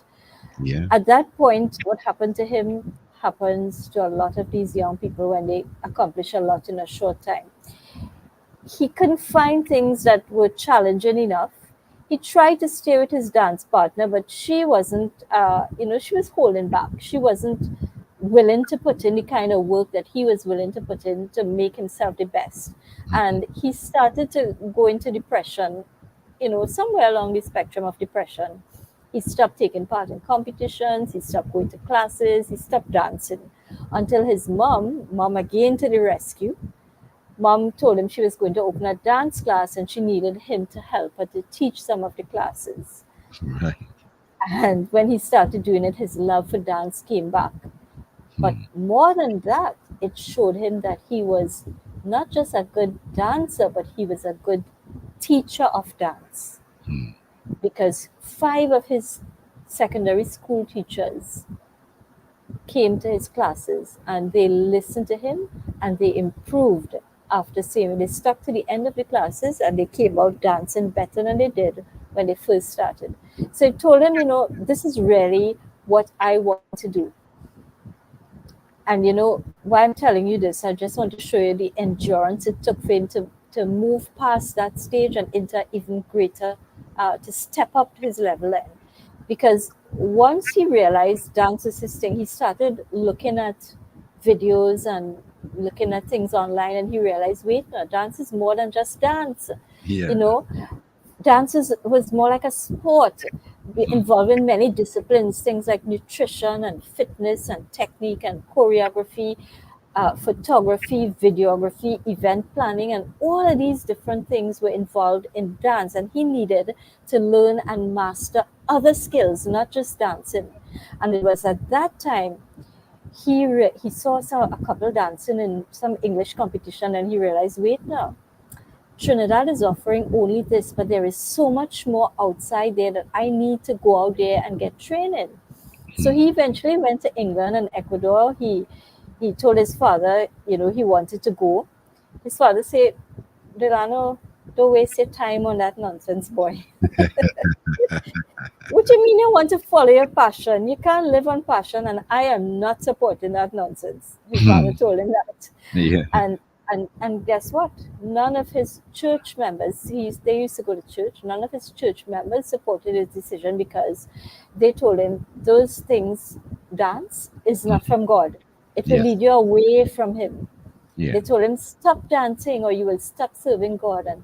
Yeah. At that point, what happened to him happens to a lot of these young people when they accomplish a lot in a short time. He couldn't find things that were challenging enough. He tried to stay with his dance partner, but she wasn't, she was holding back. She wasn't willing to put in the kind of work that he was willing to put in to make himself the best. And he started to go into depression, somewhere along the spectrum of depression. He stopped taking part in competitions, he stopped going to classes, he stopped dancing, until his mom again to the rescue. Mom told him she was going to open a dance class, and she needed him to help her to teach some of the classes. Right. And when he started doing it, his love for dance came back. But more than that, it showed him that he was not just a good dancer, but he was a good teacher of dance. Because 5 of his secondary school teachers came to his classes, and they listened to him, and they improved after seeing. They stuck to the end of the classes, and they came out dancing better than they did when they first started. So I told him, this is really what I want to do. And why I'm telling you this, I just want to show you the endurance it took for him to move past that stage and into even greater, to step up to his level then. Because once he realized dance is his thing, he started looking at videos and looking at things online, and he realized, wait, no, dance is more than just dance. Yeah. Dance was more like a sport involving many disciplines, things like nutrition and fitness and technique and choreography, photography, videography, event planning, and all of these different things were involved in dance. And he needed to learn and master other skills, not just dancing. And it was at that time he saw a couple dancing in some English competition, and he realized, wait now, Trinidad is offering only this, but there is so much more outside there that I need to go out there and get training. So Hmm. he eventually went to England and Ecuador. He told his father, he wanted to go. His father said, Delano, don't waste your time on that nonsense, boy. What do you mean you want to follow your passion? You can't live on passion, and I am not supporting that nonsense. His Hmm. father told him that. Yeah. And guess what? None of his church members, they used to go to church, none of his church members supported his decision because they told him those things, dance, is not Mhm. from God. It will Yes. lead you away from him. Yeah. They told him, stop dancing or you will stop serving God. And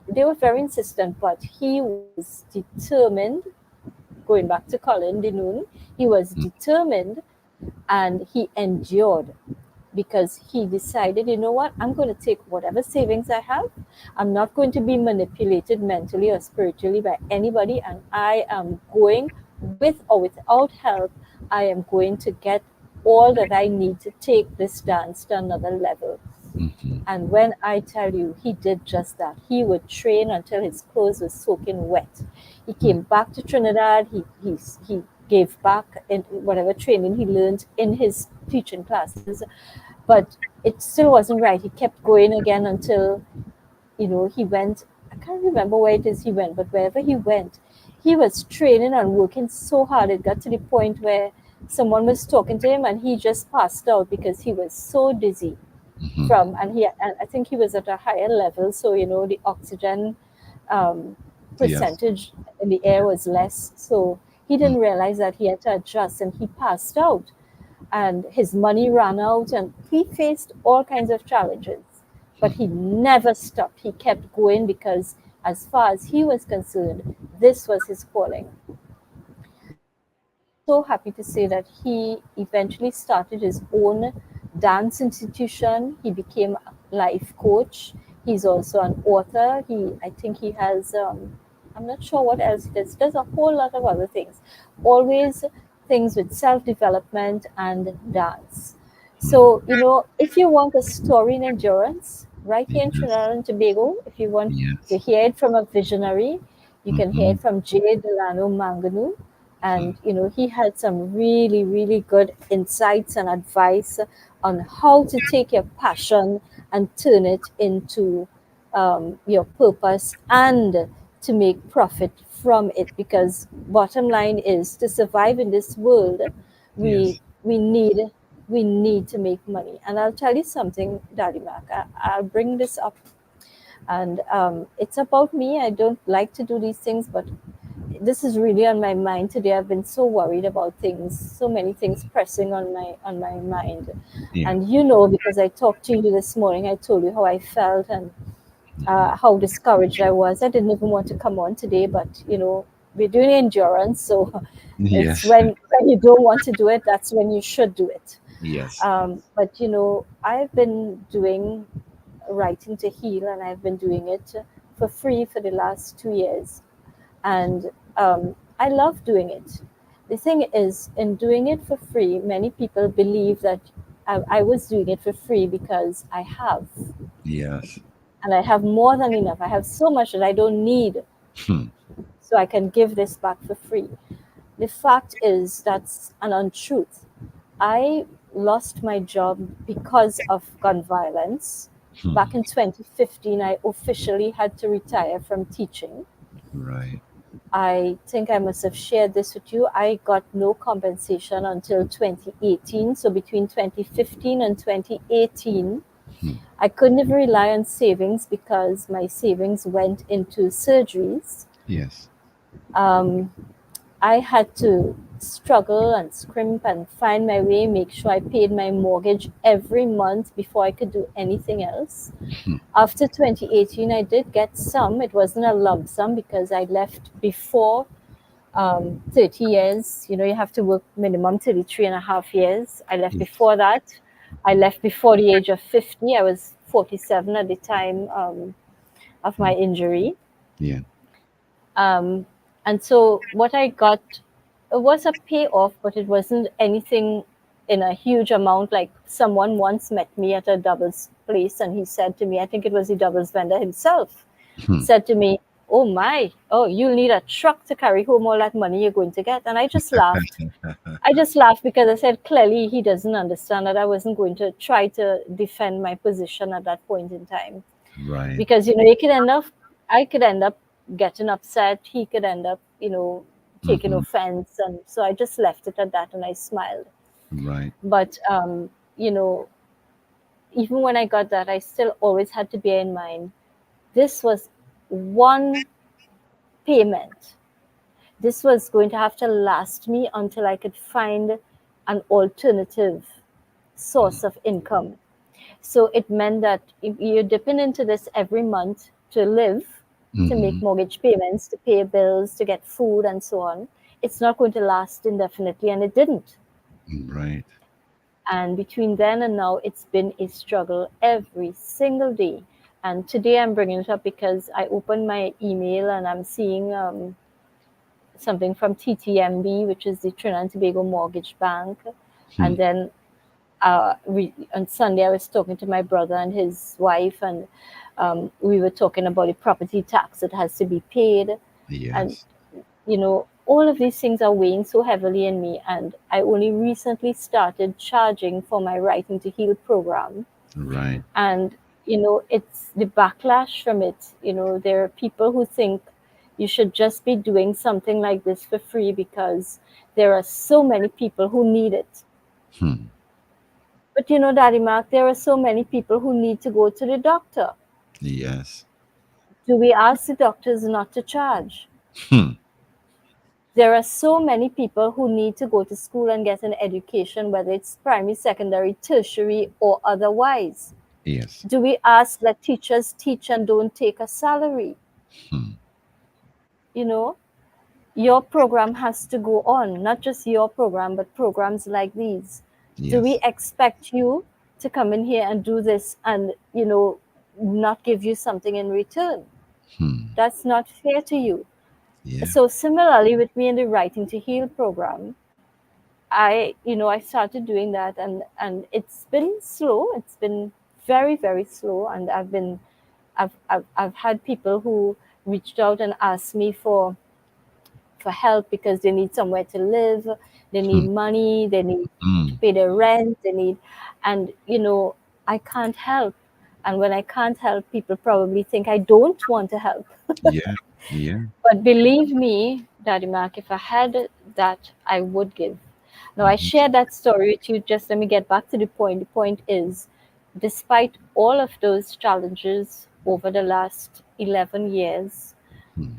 they were very insistent, but he was determined, going back to Colin Denoon, he was Mm. determined and he endured because he decided, you know what, I'm going to take whatever savings I have. I'm not going to be manipulated mentally or spiritually by anybody. And I am going, with or without help, I am going to get all that I need to take this dance to another level. Mhm. And when I tell you, he did just that. He would train until his clothes were soaking wet. He Mm. came back to Trinidad. He gave back in whatever training he learned in his teaching classes, but it still wasn't right. He kept going again until he went. I can't remember where it is he went, but wherever he went, he was training and working so hard. It got to the point where someone was talking to him and he just passed out because he was so dizzy Mhm. from and I think he was at a higher level, so the oxygen um, Yes. percentage in the air was less, so he Mm. didn't realize that he had to adjust and he passed out and his money ran out and he faced all kinds of challenges, but he never stopped. He kept going because as far as he was concerned, this was his calling. And I'm so happy to say that he eventually started his own dance institution. He became a life coach. He's also an author. I think he has, I'm not sure what else he does. He does a whole lot of other things. Always things with self development and dance. Mm. So, if you want a story in endurance, right here in Yes. Trinidad and Tobago, if you want to Yes. hear it from a visionary, you can hear Mhm. it from Jay Delano Manganu. Mm. And, he had some really, really good insights and advice on how to take your passion and turn it into your purpose and to make profit from it. Because bottom line is to survive in this world, we Yes. we need we need to make money. And I'll tell you something, Daddy Mac. I'll bring this up, and it's about me. I don't like to do these things, but this is really on my mind today. I've been so worried about things, so many things pressing on my mind. Yeah. And because I talked to you this morning, I told you how I felt and Mhm. how discouraged I was. I didn't even want to come on today, but we're doing endurance, so it's Yes. when you don't want to do it, that's when you should do it. Yes. But I've been doing writing to heal, and I've been doing it for free for the last 2 years, and I love doing it. The thing is, in doing it for free, many people believe that I was doing it for free because I have, Yes. and I have more than enough. I have so much that I don't need, Hmm. so I can give this back for free. The fact is, that's an untruth. I lost my job because of gun violence. Back Hmm. in 2015, I officially had to retire from teaching. Right. I think I must have shared this with you. I got no compensation until 2018. So between 2015 and 2018, Hmm. I couldn't even rely on savings because my savings went into surgeries. Yes. Um, I had to struggle and scrimp and find my way, make sure I paid my mortgage every month before I could do anything else. Hmm. After 2018, I did get some. It wasn't a lump sum because I left before 30 years. You have to work minimum 33 and a half years. I left Yes. before that. I left before the age of 50. I was 47 at the time of my Hmm. injury. Yeah. Um, and so what I got was a payoff, but it wasn't anything in a huge amount. Like someone once met me at a double place, and he said to me, I think it was the doubles vendor himself, Hmm. said to me, "Oh my, oh, you'll need a truck to carry home all that money you're going to get." And I just laughed. I just laughed because I said, clearly he doesn't understand that I wasn't going to try to defend my position at that point in time. Right. Because, he could end up, I could end up getting upset. He could end up, taking Hmm. offense. And so I just left it at that and I smiled. Right. But, you know, even when I got that, I still always had to bear in mind this was one payment. This was going to have to last me until I could find an alternative source of income. So it meant that if you're dipping into this every month to live, to make Hmm. mortgage payments, to pay bills, to get food, and so on, it's not going to last indefinitely, and it didn't. Right. And between then and now, it's been a struggle every single day. And today I'm bringing it up because I opened my email and I'm seeing something from TTMB, which is the Trinidad and Tobago Mortgage Bank. Hmm. And then on Sunday, I was talking to my brother and his wife, and we were talking about the property tax that has to be paid. And, Yes. all of these things are weighing so heavily in me. And I only recently started charging for my Writing to Heal program. Right. And, it's the backlash from it. There are people who think you should just be doing something like this for free because there are so many people who need it. Hmm. But Daddy Mark, there are so many people who need to go to the doctor. Yes. Do we ask the doctors not to charge? Hmm. There are so many people who need to go to school and get an education, whether it's primary, secondary, tertiary, or otherwise. Yes. Do we ask that teachers teach and don't take a salary? Hmm. You know, your program has to go on, not just your program, but programs like these. Do we Yes. expect you to come in here and do this and, not give you something in return? Hmm. That's not fair to you. Yeah. So similarly with me in the Writing to Heal program, I started doing that, and it's been slow. It's been very, very slow. And I've had people who reached out and asked me for help because they need somewhere to live, they need Hmm. money, they need to Hmm. pay their rent, and I can't help. And when I can't help, people probably think I don't want to help. Yeah. Yeah. But believe me, Daddy Mark, if I had that, I would give. Now, I Hmm. shared that story with you. Just let me get back to the point. The point is, despite all of those challenges over the last 11 years, Hmm.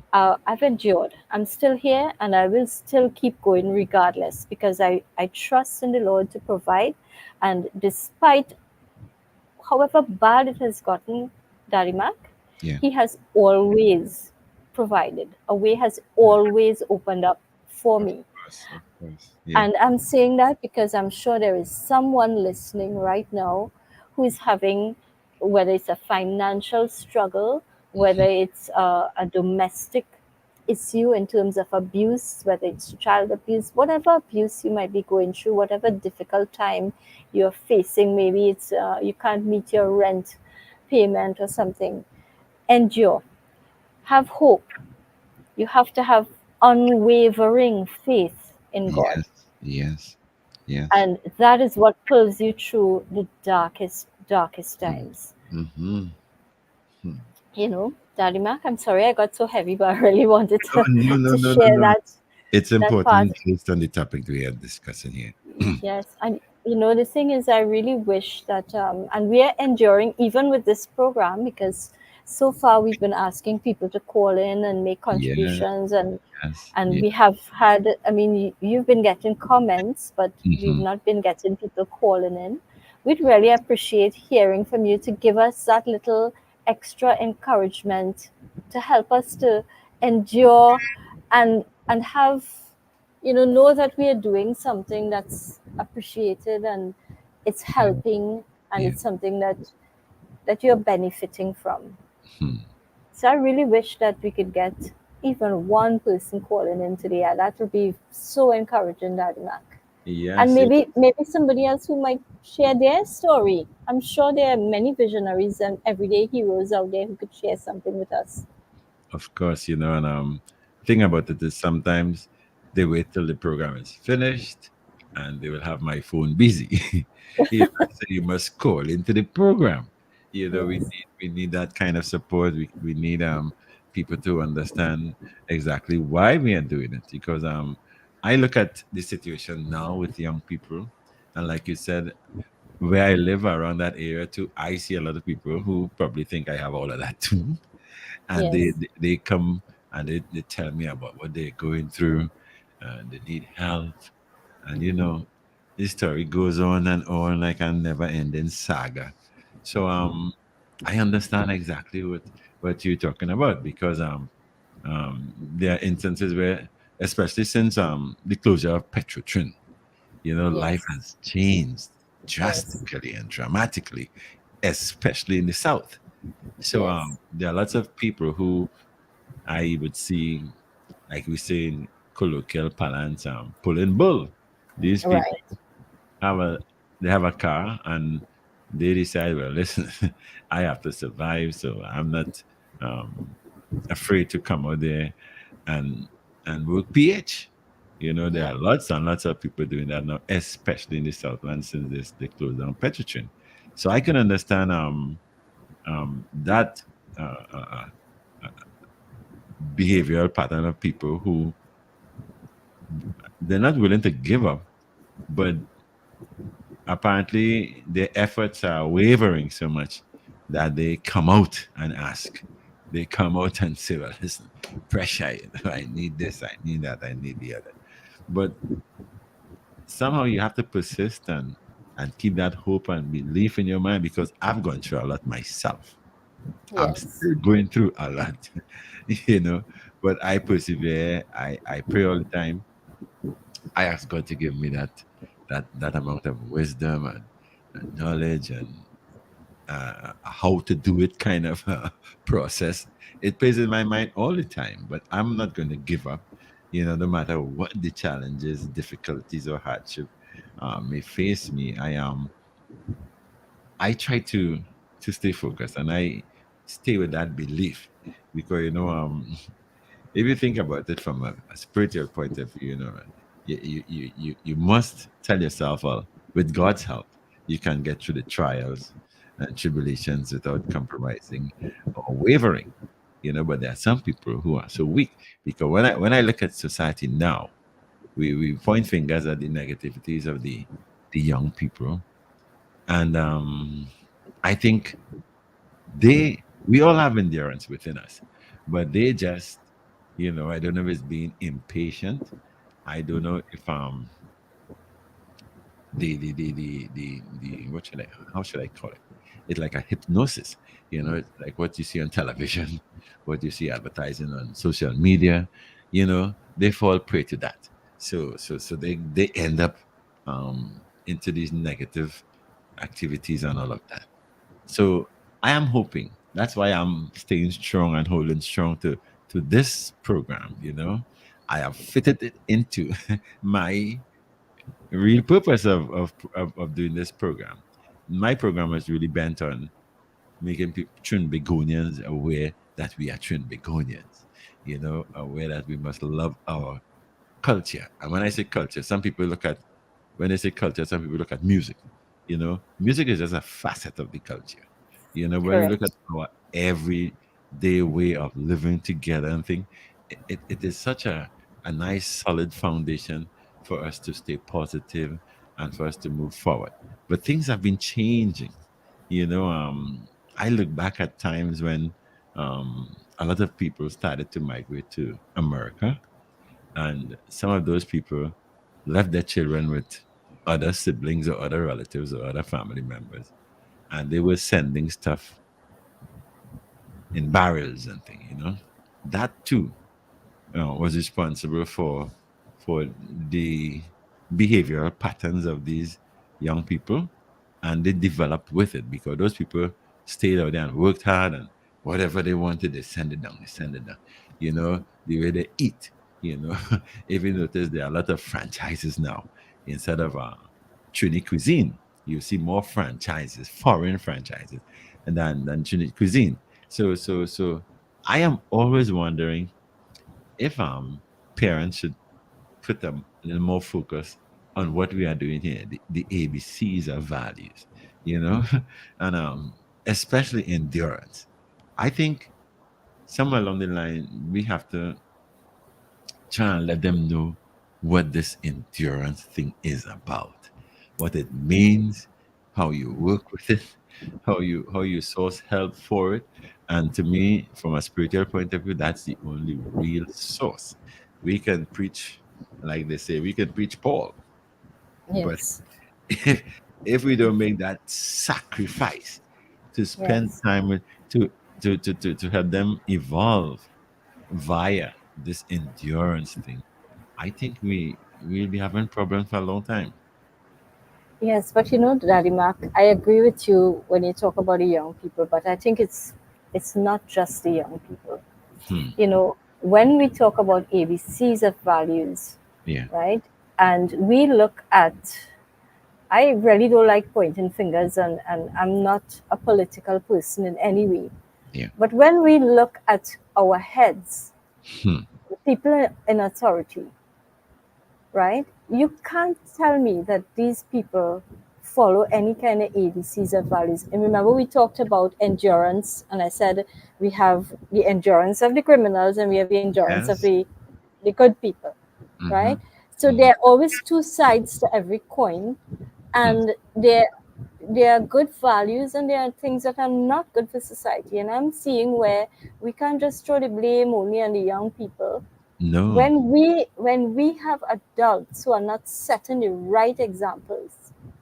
I've endured. I'm still here and I will still keep going regardless because I trust in the Lord to provide. And despite however bad it has gotten, Darimak, Yeah. He has always provided. A way has always opened up for Of me. course. Of course. Yeah. And I'm saying that because I'm sure there is someone listening right now who is having, whether it's a financial struggle, whether it's a domestic issue in terms of abuse, whether it's child abuse, whatever abuse you might be going through, whatever difficult time you're facing, maybe it's you can't meet your rent payment or something. Endure, have hope. You have to have unwavering faith in God. Yes. Yes. Yes. And that is what pulls you through the darkest Hmm. times. Mm-hmm. Hmm. Daddy Mac, I'm sorry I got so heavy, but I really wanted Oh, to, no, no, to no, no, share no. It's that part. important based on the topic we are discussing here. Yes, and the thing is, I really wish that, and we are enduring even with this program because so far we've been asking people to call in and make Yeah. contributions, Yes. and Yeah. we have had, I mean, you've been getting comments, but we've Mm-hmm. not been getting people calling in. We'd really appreciate hearing from you to give us that little extra encouragement to help us to endure and have know that we are doing something that's appreciated and it's Yeah. helping and Yeah. it's something that you're benefiting from. Hmm. So I really wish that we could get even one person calling in today. That would be so encouraging, Daddy Mac. And Yes, it, maybe somebody else who might share their story. I'm sure there are many visionaries and everyday heroes out there who could share something with us. of course, and thing about it is sometimes they wait till the program is finished and they will have my phone busy. So you must call into the program. Yes, We need that kind of support. We need people to understand exactly why we are doing it. Because I look at the situation now with young people, and like you said, where I live around that area too, I see a lot of people who probably think I have all of that too. And yes, they come and they tell me about what they're going through, and they need help. And this story goes on like a never ending saga. So I understand exactly what you're talking about, because there are instances where, especially since the closure of Petrotrin, life yes, has changed yes, drastically and dramatically, especially in the south. So yes. there are lots of people who I would see, like we say in colloquial parlance, pulling bull. These people Right. have a they have a car, and they decide, well, listen, I have to survive, so I'm not um, afraid to come out there and work PH. There Yeah. are lots and lots of people doing that now, especially in the Southland, since they closed down Petrotrin. So I can understand that uh, uh, uh, behavioral pattern of people who they're not willing to give up, but apparently their efforts are wavering so much that they come out and ask. They come out and say, well, listen, pressure, I need this, I need that, I need the other. But somehow you have to persist and keep that hope and belief in your mind, because I've gone through a lot myself. I'm Yes. still going through a lot, you know, but I persevere. I pray all the time. I ask God to give me that amount of wisdom and knowledge, and how to do it kind of process. It plays in my mind all the time, but I'm not going to give up. No matter what the challenges, difficulties, or hardship may face me, I try to stay focused, and I stay with that belief, because if you think about it from a spiritual point of view, you must tell yourself, well, with God's help, you can get through the trials and tribulations without compromising or wavering. But there are some people who are so weak, because when I look at society now, we point fingers at the negativities of the young people, and I think we all have endurance within us, but they just, I don't know if it's being impatient. I don't know if the what should I how should I call it? It's like a hypnosis. It's like what you see on television, what you see advertising on social media. They fall prey to that. So they end up into these negative activities and all of that. So I am hoping. That's why I'm staying strong and holding strong to this program. I have fitted it into my real purpose of doing this program. My program is really bent on making people, Trin Begonians, aware that we are Trin Begonians. Aware that we must love our culture. And when I say culture, some people look at when they say culture, some people look at music. Music is just a facet of the culture. When we look at Correct. our everyday way of living together and thing, it is such a nice solid foundation for us to stay positive and for us to move forward. But things have been changing. I look back at times when a lot of people started to migrate to America, and some of those people left their children with other siblings or other relatives or other family members, and they were sending stuff in barrels and things. That too was responsible for the behavioral patterns of these young people, and they developed with it, because those people stayed out there and worked hard, and whatever they wanted, they send it down. They send it down. The way they eat. If you notice, there are a lot of franchises now. instead of Trini cuisine. You see more franchises, foreign franchises, and than Trini cuisine. So I am always wondering if parents should put them a little more focus on what we are doing here, the ABCs of values, you know, and especially endurance. I think somewhere along the line we have to try and let them know what this endurance thing is about, what it means, how you work with it, how you source help for it. And to me, from a spiritual point of view, that's the only real source. We can preach, like they say, we can preach Paul, but Yes. if, if we don't make that sacrifice to spend Yes. time with to help them evolve via this endurance thing, I think we'll be having problems for a long time. Yes, but Daddy Mark, I agree with you when you talk about the young people, but I think it's not just the young people. Hmm. When we talk about ABCs of values, Yeah. right? And we look at, I really don't like pointing fingers, and I'm not a political person in any way. Yeah. But when we look at our heads, Hmm. the people in authority, right? You can't tell me that these people follow any kind of ABCs of values. And remember, we talked about endurance, and I said we have the endurance of the criminals and we have the endurance of Yes. the good people, Mm-hmm. right? So Mm-hmm. there are always two sides to every coin, Hmm. and there are good values and there are things that are not good for society. And I'm seeing where we can't just throw the blame only on the young people No. when we have adults who are not setting the right examples,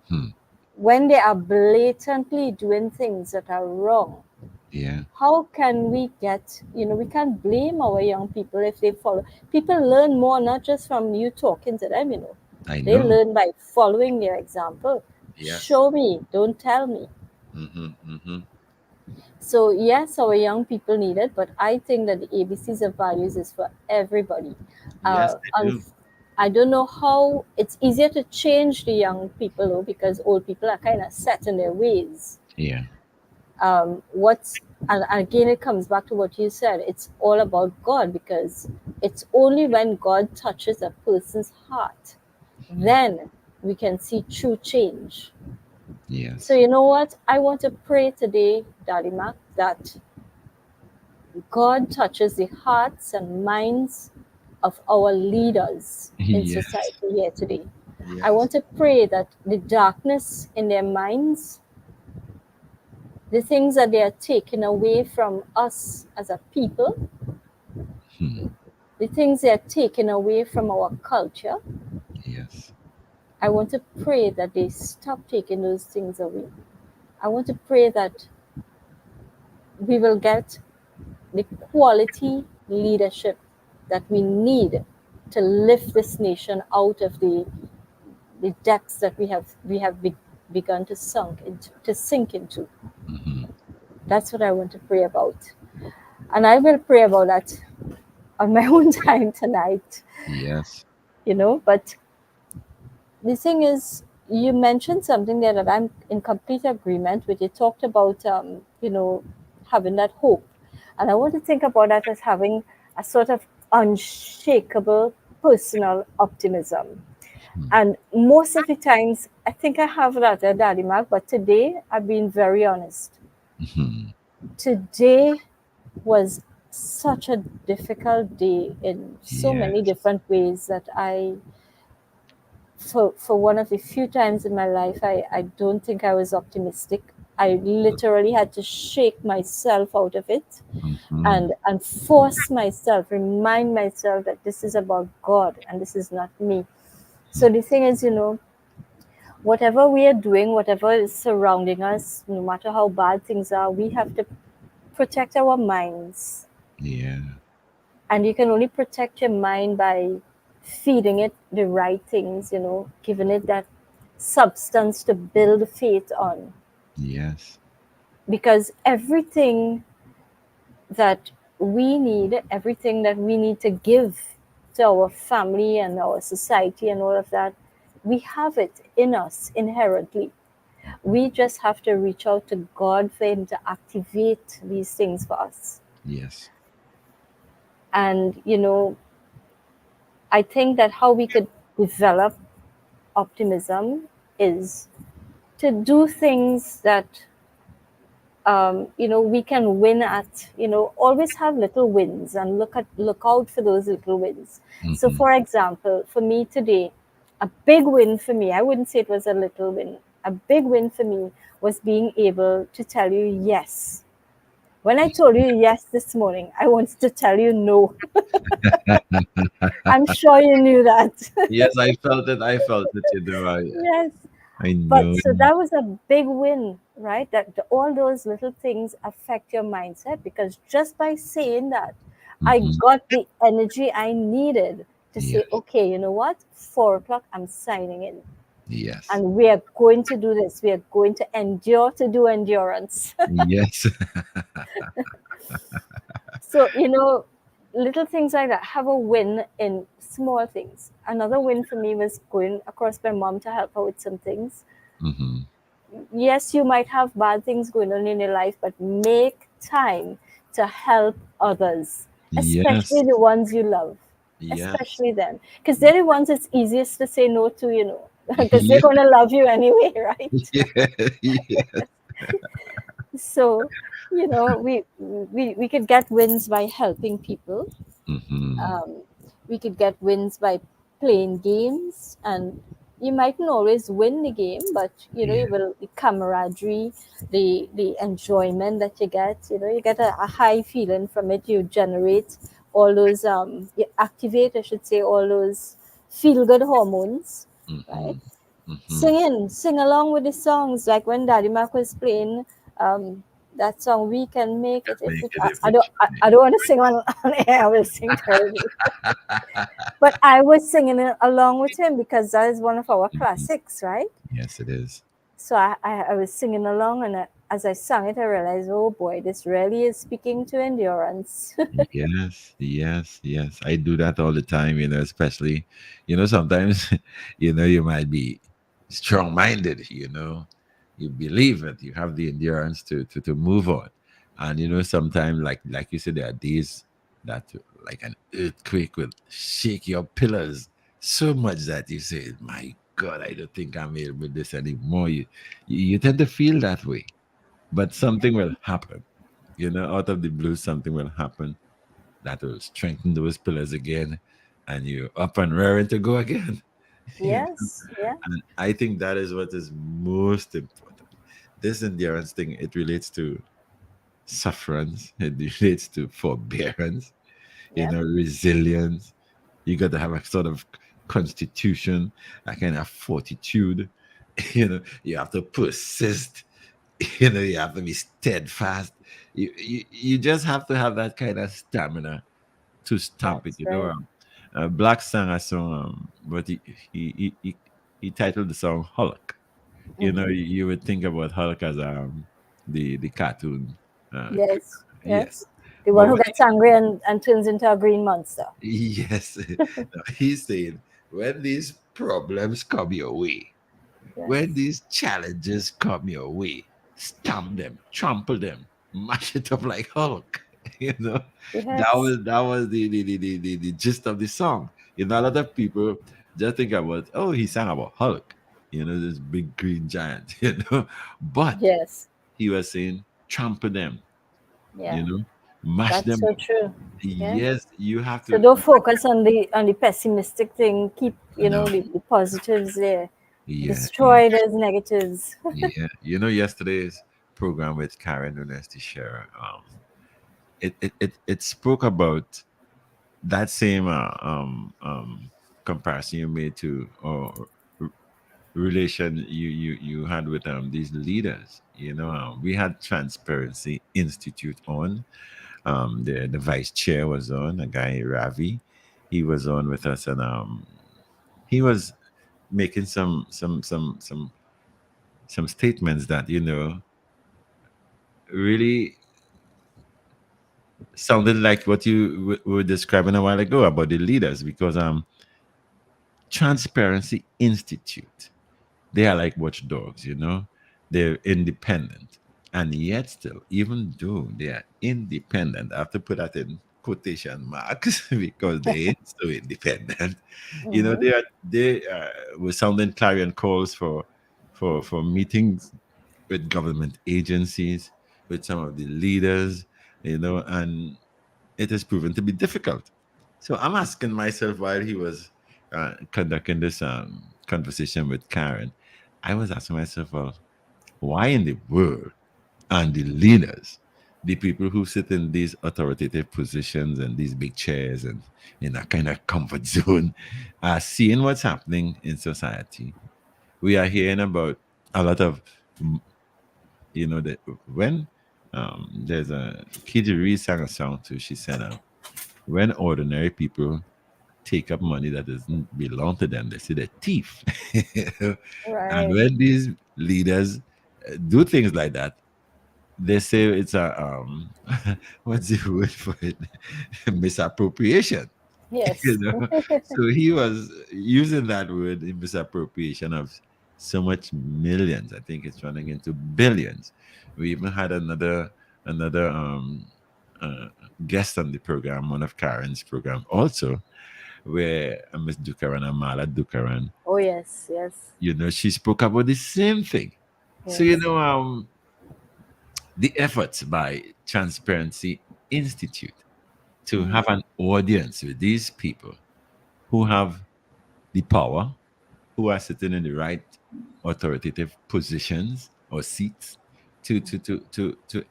Hmm. when they are blatantly doing things that are wrong, Yeah. how can we we can't blame our young people if they follow. People learn more not just from you talking to them. I They know. learn by following their example. Yes. Show me, don't tell me. Mm-hmm. Mm-hmm. So yes, our young people need it, but I think that the ABCs of values is for everybody. Yes, I And do. I don't know how it's easier to change the young people though, because old people are kind of set in their ways. Yeah. What's and again it comes back to what you said. It's all about God, because it's only when God touches a person's heart, Hmm. then we can see true change. So Yes. you know what? I want to pray today, Daddy Mac, that God touches the hearts and minds of our leaders in Yes. society here today. I Yes. want to pray that the darkness in their minds, the things that they are taking away from us as a people, Hmm. the things they are taking away from our culture, Yes. I want to pray that they stop taking those things away. I want to pray that we will get the quality leadership that we need to lift this nation out of the depths that we have begun to sink into. Mm-hmm. That's what I want to pray about, and I will pray about that on my own time tonight. Yes. But the thing is, you mentioned something there that I'm in complete agreement with. You talked about having that hope, and I want to think about that as having a sort of unshakable personal optimism. Hmm. And most of the times, I think I have that at Daddy Mark, but today I've been very honest. Hmm. Today was such a difficult day in so many Yes. different ways that for one of the few times in my life, I don't think I was optimistic. I literally had to shake myself out of it Mm-hmm. and force myself, remind myself that this is about God and this is not me. So the thing is, whatever we are doing, whatever is surrounding us, no matter how bad things are, we have to protect our minds. Yeah. And you can only protect your mind by feeding it the right things, giving it that substance to build faith on. Yes. Because everything that we need to give to our family and our society and all of that, We have it in us inherently. We just have to reach out to God for Him to activate these things for us. Yes. And, I think that how we could develop optimism is to do things that we can win at. Always have little wins and look out for those little wins. So, Hmm. for example, for me today, a big win for me, I wouldn't say it was a little win. A big win for me was being able to tell you yes. When I told you yes this morning, I wanted to tell you no. I'm sure you knew that. Yes, I felt it. I felt it. Yes. I But know. so that was a big win, right? That all those little things affect your mindset, because just by saying that, I Hmm. got the energy I needed to Yeah. say, okay, you know what? 4 o'clock, I'm signing in. Yes. And we are going to do this. We are going to endure to do endurance. Yes. So, little things like that. Have a win in small things. Another win for me was going across my mom to help her with some things. Hmm. Yes, you might have bad things going on in your life, but make time to help others, Yes. especially the ones you love, Yes. especially them, because they're the ones it's easiest to say no to, because they're Yeah. going to love you anyway, right? Yeah. Yeah. So, we could get wins by helping people. Hmm. um, we could get wins by playing games, and you mightn't always win the game, but you Yeah. will, the camaraderie, the enjoyment that you get a high feeling from it. You generate all those, you activate, I should say, all those feel good hormones, right? Hmm. Hmm. Sing along with the songs, like when Daddy Mac was playing, um, that song, "We Can Make It." If Make it, it if I it don't, should I be. don't want to sing on air. I will sing terribly, but I was singing it along with him because that is one of our Mhm. classics, right? Yes, it is. So I was singing along, and as I sang it, I realized, oh boy, this really is speaking to endurance. Yes, yes, yes. I do that all the time, especially, sometimes, you might be strong-minded, you believe it, you have the endurance to move on. And, sometimes, like you said, there are days that, like an earthquake will shake your pillars so much that you say, my God, I don't think I'm able with this anymore. You tend to feel that way, but something will happen, out of the blue, something will happen that will strengthen those pillars again, and you're up and raring to go again. you know? Yes, yeah, And I think that is what is most important. This endurance thing, it relates to sufferance, it relates to forbearance, yeah, resilience. You got to have a sort of constitution, a kind of fortitude. You have to persist. You have to be steadfast. You just have to have that kind of stamina to stamp it. that's right. Black sang a song, but he titled the song Hulk. Hmm. You would think about Hulk as the cartoon. Yes, Yes, yes. The but one who gets angry and turns into a green monster. yes, no, he's saying when these problems come your way, when Yes, these challenges come your way, stamp them, trample them, mash it up like Hulk. You know, yes, that was the gist of the song. A lot of people just think about, oh, he sang about Hulk, this big green giant, but yes, he was saying trample them, you yeah. know, mash That's them so up. true. Yeah. Yes, you have So to. don't focus on the pessimistic thing. Keep, No, the positives there. yeah, yeah, Destroy those negatives. yeah. Yesterday's program with Caron to share, it spoke about that same comparison you made to, or relation you had with these leaders. We had Transparency Institute on. The vice chair was on, a guy Ravi. He was on with us, and he was making some statements that really sounded like what you were describing a while ago about the leaders, because Transparency Institute. They are like watchdogs, they're independent. And yet, still, even though they are independent, I have to put that in quotation marks because they ain't so independent. Mm-hmm. They were sounding clarion calls for meetings with government agencies, with some of the leaders, and it has proven to be difficult. So I'm asking myself while he was conducting this conversation with Karen, I was asking myself, well, why in the world and the leaders, the people who sit in these authoritative positions and these big chairs and in a kind of comfort zone, are seeing what's happening in society? We are hearing about a lot of, that when there's a Kid Reed sang a song too. She said, when ordinary people take up money that doesn't belong to them, they say they're thief. And Right. when these leaders do things like that, they say it's a what's the word for it? Misappropriation. Yes. So he was using that word in misappropriation of so much millions. I think it's running into billions. We even had another uh, guest on the program, one of Karen's program also, where Miss Dukaran, Amala Dukaran, Oh yes, yes, she spoke about the same thing. So yes. the efforts by Transparency Institute to Mm-hmm. have an audience with these people who have the power, who are sitting in the right authoritative positions or seats to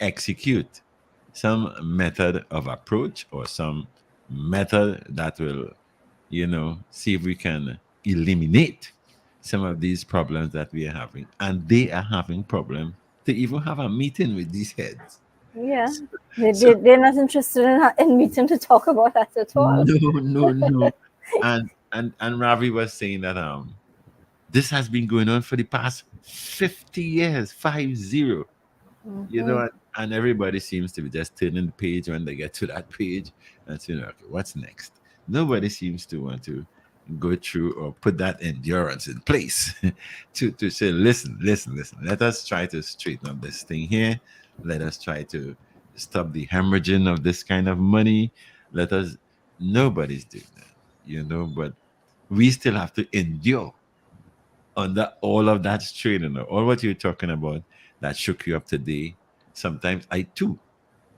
execute some method of approach or some method that will, see if we can eliminate some of these problems that we are having. And they are having problems to even have a meeting with these heads. Yeah. So, They, so they, they're not interested in meeting to talk about that at all. no, no, no. And Ravi was saying that this has been going on for the past 50 years, 50. Mm-hmm. And everybody seems to be just turning the page when they get to that page and saying, okay, what's next? Nobody seems to want to go through or put that endurance in place to say, listen, let us try to straighten up this thing here. Let us try to stop the hemorrhaging of this kind of money. Nobody's doing that, but we still have to endure under all of that strain and all what you're talking about that shook you up today. Sometimes I too,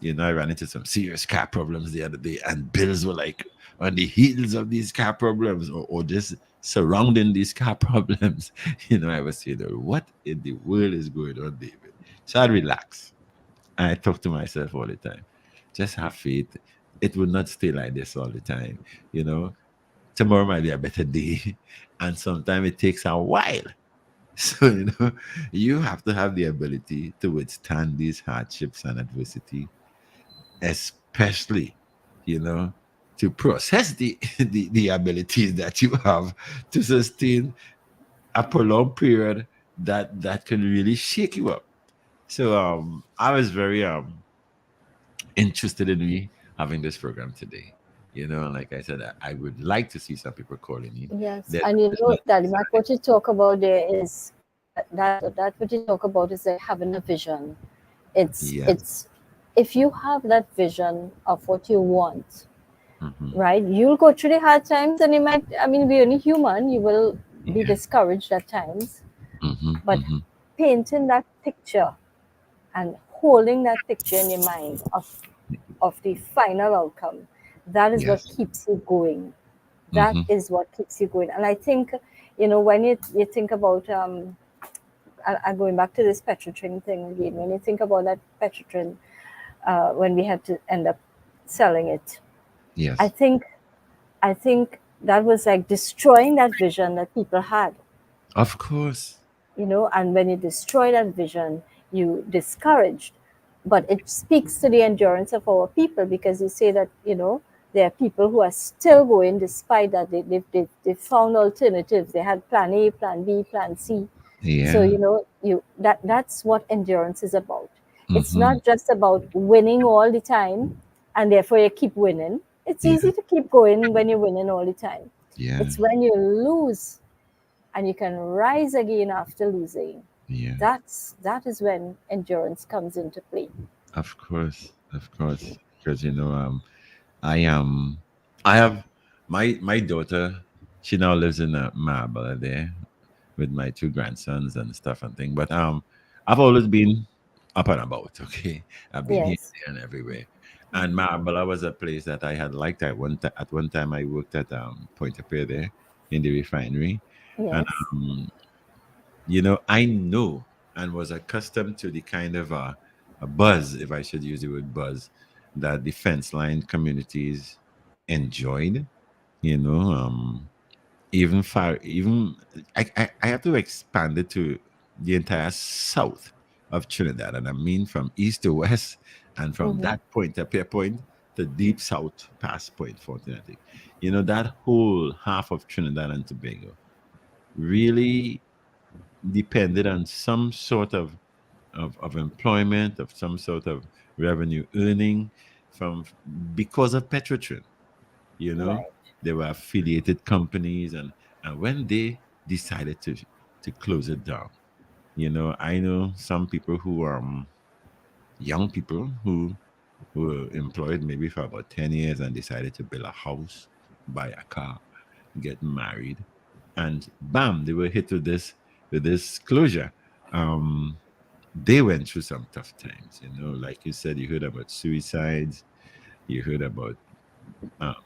I ran into some serious car problems the other day, and bills were like on the heels of these car problems or just surrounding these car problems. I was saying, what in the world is going on, David? So I relax. And I talk to myself all the time. Just have faith. It will not stay like this all the time. You know, Tomorrow might be a better day. And sometimes it takes a while. So, you have to have the ability to withstand these hardships and adversity, especially, you know, to process the abilities that you have to sustain a prolonged period that can really shake you up. So I was very interested in me having this program today. And like I said, I would like to see some people calling in. Yes, There's and you know, not Daddy Mac, what you talk about there is that what you talk about is like having a vision. yes. It's if you have that vision of what you want, Hmm. right? You'll go through the hard times, and you might. I mean, we're only human. You will be Yeah. discouraged at times, Hmm. but Hmm. painting that picture and holding that picture in your mind of the final outcome, that is what Yes. keeps you going. That Hmm. is what keeps you going. And I think, when you think about I'm going back to this petrotrin thing again. When you think about that petrotrin, when we had to end up selling it, I Yes. think I think that was like destroying that vision that people had. Of course. And when you destroy that vision, you discouraged. But it speaks to the endurance of our people, because you say that there are people who are still going despite that they found alternatives. They had plan A, plan B, plan C. So Yeah. that's what endurance is about. It's Hmm. not just about winning all the time, and therefore you keep winning. It's Yeah. easy to keep going when you're winning all the time. Yeah. It's when you lose and you can rise again after losing. Yeah. That is when endurance comes into play. Of course. Of course. Because I am. I have my daughter. She now lives in Marble there with my two grandsons and stuff and thing. But I've always been up and about. Okay, I've been here, Yes, there, and everywhere. And Marbella was a place that I had liked. At one time I worked at Point of Pear there in the refinery, and yes. I know and was accustomed to the kind of a buzz, if I should use the word buzz, that the fence line communities enjoyed. You know, even far, even I have to expand it to the entire south of Trinidad, and I mean from east to west, and from Mm-hmm. that point, Pier Point, to deep south past Point Fortunatic. That whole half of Trinidad and Tobago really depended on some sort of employment, of some sort of revenue earning from because of Petrotrin. You know, Right. they were affiliated companies, and when they decided to close it down, I know some people who are young people who were employed maybe for about 10 years and decided to build a house, buy a car, get married, and bam, they were hit with this closure. um they went through some tough times, like you said. You heard about suicides, you heard about um,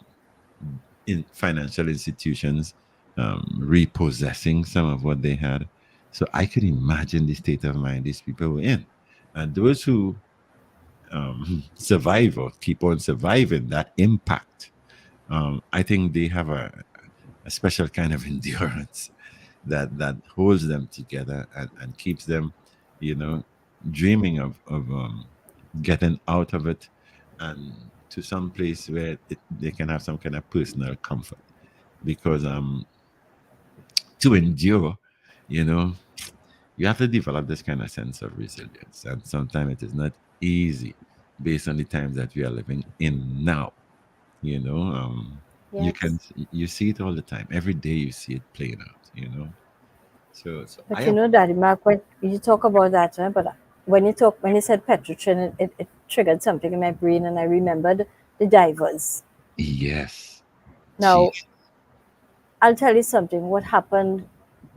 in financial institutions repossessing some of what they had. So I could imagine the state of mind these people were in. And those who survive or keep on surviving that impact, I think they have a special kind of endurance that holds them together and keeps them, you know, dreaming of getting out of it and to some place where they can have some kind of personal comfort. Because to endure, you know, you have to develop this kind of sense of resilience, and sometimes it is not easy based on the times that we are living in now. You know, Yes. you see it all the time. Every day you see it playing out. So I But have. Daddy Mark, when you talk about that, but when you said Petrotrin, it triggered something in my brain, and I remembered the divers. Yes. Now, Jeez. I'll tell you something. What happened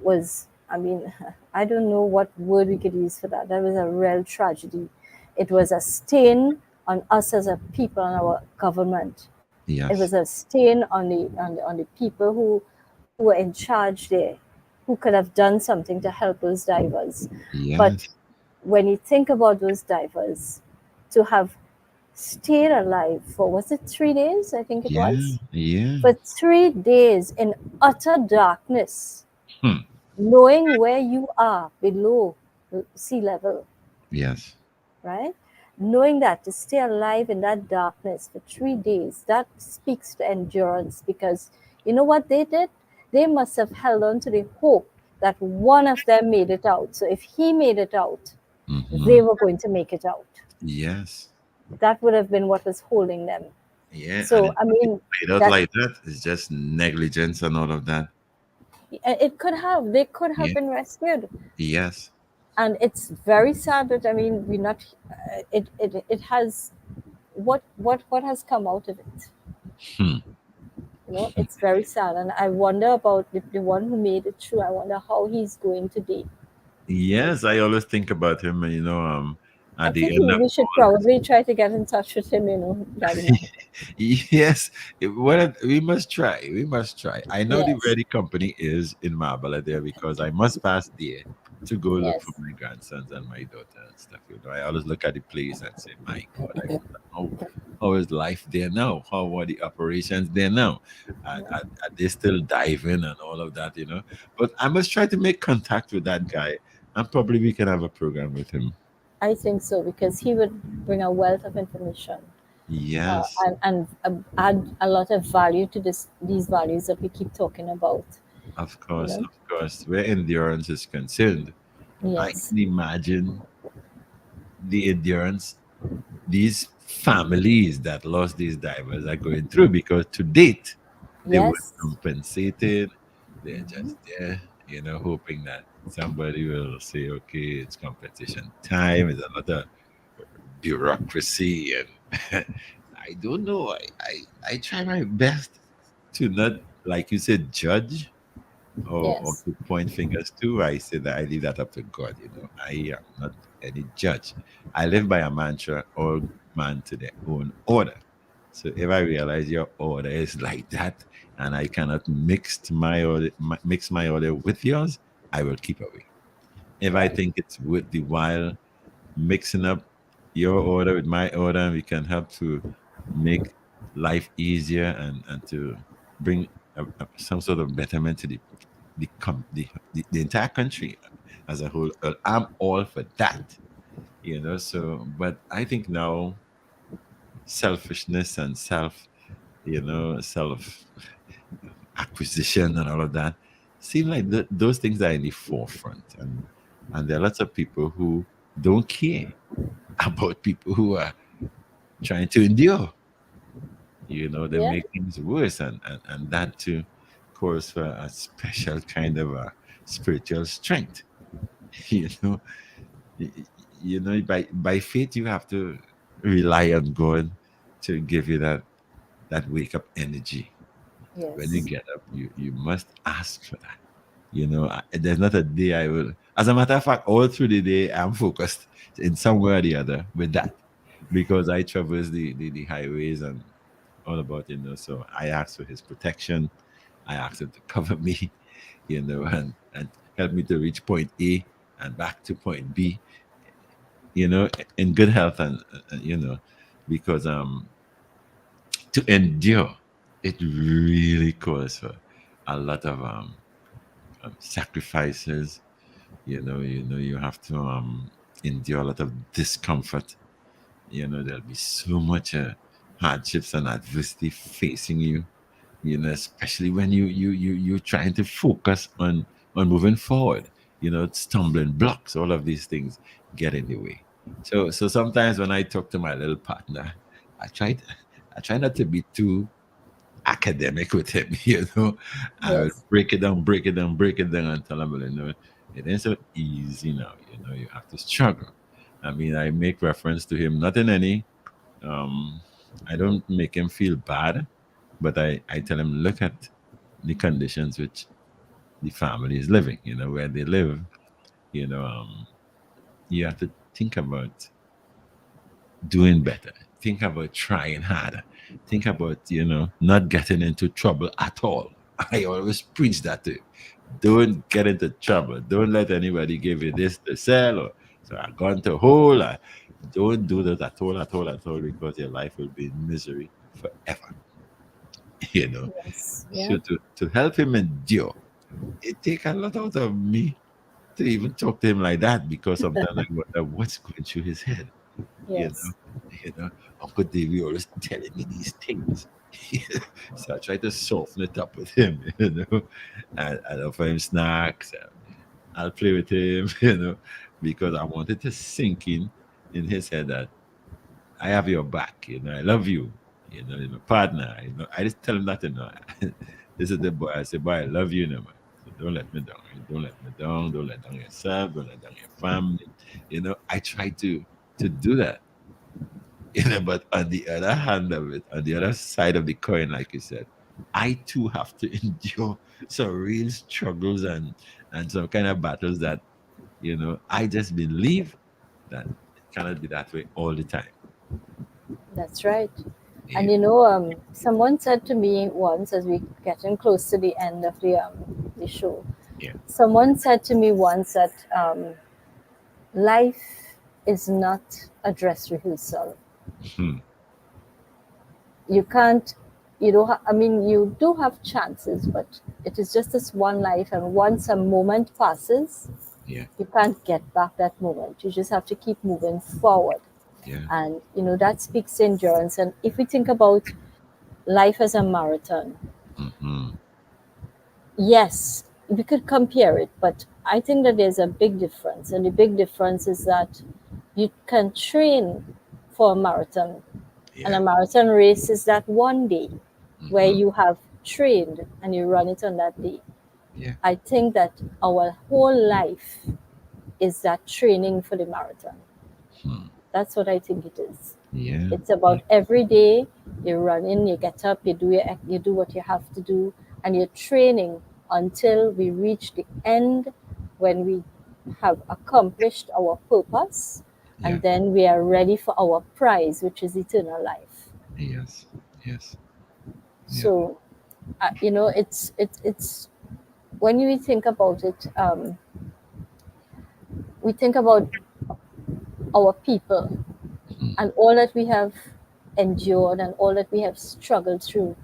was, I mean, I don't know what word we could use for that. That was a real tragedy. It was a stain on us as a people and our government. It was Yes. a stain on the people who were in charge there, who could have done something to help those divers. But Yes. when you think about those divers, to have stayed alive for, was it 3 days? I think it Yeah. was. Yeah. For 3 days in utter darkness, Hmm. knowing where you are below sea level, Yes. right? Knowing that to stay alive in that darkness for 3 days, that speaks to endurance, because you know what they did? They must have held on to the hope that one of them made it out. So if he made it out, Hmm. they were going to make it out. Yes. That would have been what was holding them. Yeah. And So, I it mean, played out that like that. It's just negligence and all of that. they could have Yeah. been rescued. Yes. And it's very sad that, I mean, we're not, it has, what has come out of it? Hmm. It's very sad, and I wonder about the one who made it through. I wonder how he's going today. Yes, I always think about him, I at the think end of we should all. probably try to get in touch with him, Daddy Mark. Yes, we must try. We must try. I know where Yes, the company is in Marbella there because I must pass there to go look for yes, my grandsons and my daughter and stuff. I always look at the place and say, "My God, I wonder how is life there now? How are the operations there now? Are they still diving and all of that? But I must try to make contact with that guy, and probably we can have a program with him. I think so, because he would bring a wealth of information, Yes, and add a lot of value to these values that we keep talking about. of You course, know, of course. Where endurance is concerned, I yes, can imagine the endurance these families that lost these divers are going through because to date, They weren't Yes. compensated. They're Mhm. just there, hoping that somebody will say, okay, it's competition time. There's a lot of bureaucracy, and I don't know. I try my best to not, like you said, judge or Yes. to point fingers to. I say that I leave that up to God. I am not any judge. I live by a mantra: all man to their own order. So if I realize your order is like that, and I cannot mix my order with yours, I will keep away. If I Right. think it's worth the while mixing up your order with my order, and we can help to make life easier, and to bring some sort of betterment to the entire country as a whole. I'm all for that. So, but I think now selfishness and self acquisition and all of that seem like those things are in the forefront, and there are lots of people who don't care about people who are trying to endure. They Yeah. make things worse, and that too calls for a special kind of a spiritual strength. you know Y- by faith you have to rely on God to give you that wake up energy. When you Yes. get up, you must ask for that. There's not a day I will. As a matter of fact, all through the day, I'm focused in some way or the other with that, because I traverse the highways and all about, So I ask for His protection. I ask Him to cover me, and help me to reach point A and back to point B, you know, in good health, and because to endure, it really calls for a lot of sacrifices. You have to endure a lot of discomfort. There'll be so much hardships and adversity facing you. Especially when you're trying to focus on moving forward. Stumbling blocks, all of these things get in the way. So sometimes when I talk to my little partner, I try to, I try not to be too academic with him. I will Yes. break it down, break it down, break it down, and tell him, well, it ain't so easy now. You have to struggle. I mean, I make reference to him, not in any, um, I don't make him feel bad, but I tell him, look at the conditions which the family is living, where they live. You know, um, you have to think about doing better. Think about trying harder. Think about, not getting into trouble at all. I always preach that to you. Don't get into trouble. Don't let anybody give you this to sell, or so I gone to hole. Don't do that at all, at all, at all, because your life will be in misery forever. you know. Yes. Yeah. So to help him endure, it take a lot out of me to even talk to him like that, because sometimes I wonder what's going through his head. You know, Yes. you know, Uncle Davey always telling me these things. So I try to soften it up with him, and offer him snacks. I'll play with him, because I wanted to sink in his head that I have your back, I love you, you're my partner. I just tell him that, this is the boy. I say, boy, I love you, man. So don't let me down. Don't let me down. Don't let down yourself. Don't let down your family. I try to do that. But on the other hand of it, on the other side of the coin, like you said, I too have to endure some real struggles and some kind of battles that, I just believe that it cannot be that way all the time. That's right. And Yeah. someone said to me once, as we getting close to the end of the show, Yeah. someone said to me once that life is not a dress rehearsal. Hmm. You can't, I mean, you do have chances, but it is just this one life, and once a moment passes, Yeah. you can't get back that moment. You just have to keep moving forward. Yeah. And that speaks to endurance. And if we think about life as a marathon, Hmm. yes, we could compare it, but I think that there's a big difference. And the big difference is that you can train for a marathon, and a Yeah. marathon race is that one day where Hmm. you have trained and you run it on that day. Yeah. I think that our whole life is that training for the marathon. Hmm. That's what I think it is. Yeah. It's about every day you're running, you get up, you do what you have to do, and you're training until we reach the end when we have accomplished our purpose, Yeah. and then we are ready for our prize, which is eternal life. Yes. Yes. Yeah. So, it's when we think about it, we think about our people Hmm. and all that we have endured and all that we have struggled through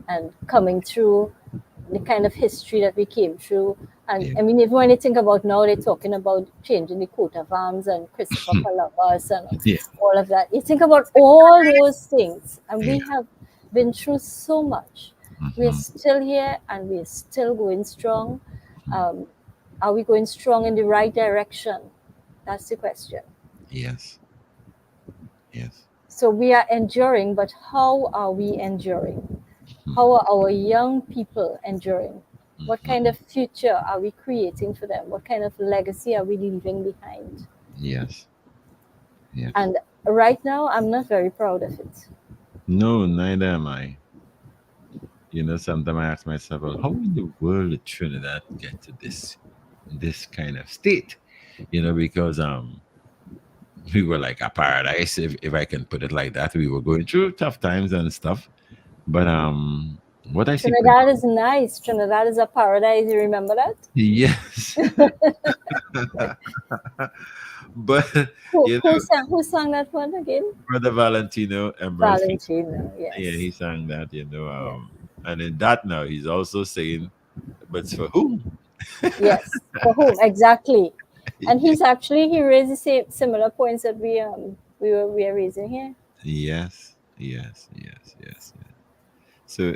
and coming through the kind of history that we came through. And Yeah. I mean, even when you think about now, they're talking about changing the coat of arms and Christopher Columbus and Yeah. all of that. You think about all those things, and we Yeah. have been through so much. We're Hmm. still here and we're still going strong. Um, are we going strong in the right direction? That's the question. Yes. Yes. So we are enduring, but how are we enduring? Hmm. How are our young people enduring? What kind Hmm. of future are we creating for them? What kind of legacy are we leaving behind? Yes. Yes. And right now, I'm not very proud of it. No, neither am I. Sometimes I ask myself, well, how in the world did Trinidad get to this kind of state? Because we were like a paradise, if I can put it like that. We were going through tough times and stuff. But what I see people, Trinidad is nice. Trinidad is a paradise. You remember that? yes. But Who you who know, sang who sang that one again? Brother Valentino Emerald, Valentino. yeah, Yes. he sang that, Yes. and in that now he's also saying, but for whom? Yes. For whom exactly? And he raised the same similar points that we are raising here. Yes, yes, yes, yes, yes. So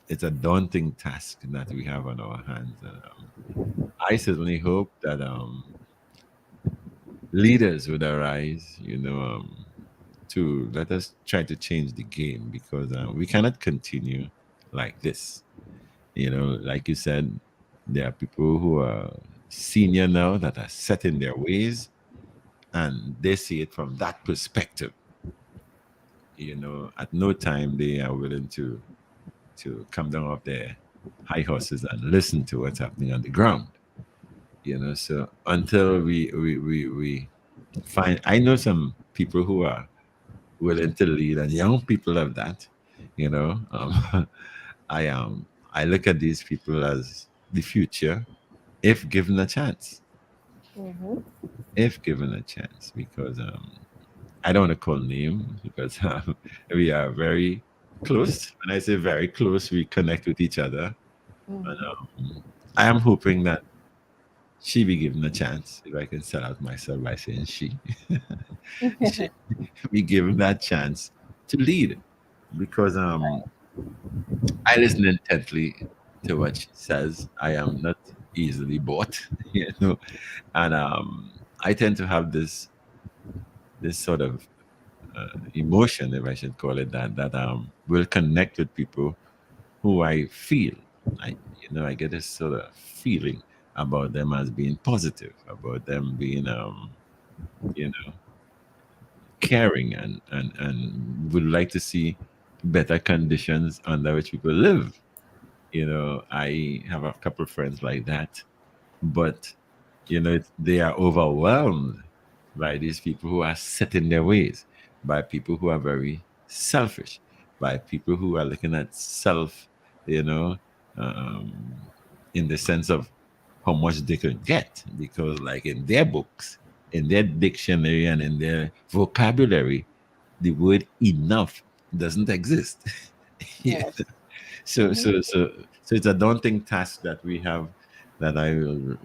it's a daunting task that we have on our hands, and I certainly hope that leaders would arise, to let us try to change the game because we cannot continue like this. Like you said, there are people who are senior now that are set in their ways and they see it from that perspective. At no time they are willing to come down off their high horses and listen to what's happening on the ground. So until we find, I know some people who are willing to lead, and young people of that. I look at these people as the future, if given a chance. Hmm. If given a chance, because I don't want to call names because we are very close. When I say very close, we connect with each other. And Hmm. I am hoping that she be given a chance, if I can sell out myself by saying she be given that chance to lead. Because I listen intently to what she says. I am not easily bought, and I tend to have this sort of emotion, if I should call it that, that will connect with people who I feel. I get this sort of feeling about them as being positive, about them being, you know, caring, and would like to see better conditions under which people live. I have a couple of friends like that, but they are overwhelmed by these people who are set in their ways, by people who are very selfish, by people who are looking at self, you know, um, in the sense of how much they could get, because like in their books, in their dictionary, and in their vocabulary, the word enough doesn't exist. Yeah. Yes. So, Hmm. so, so, so it's a daunting task that we have, that I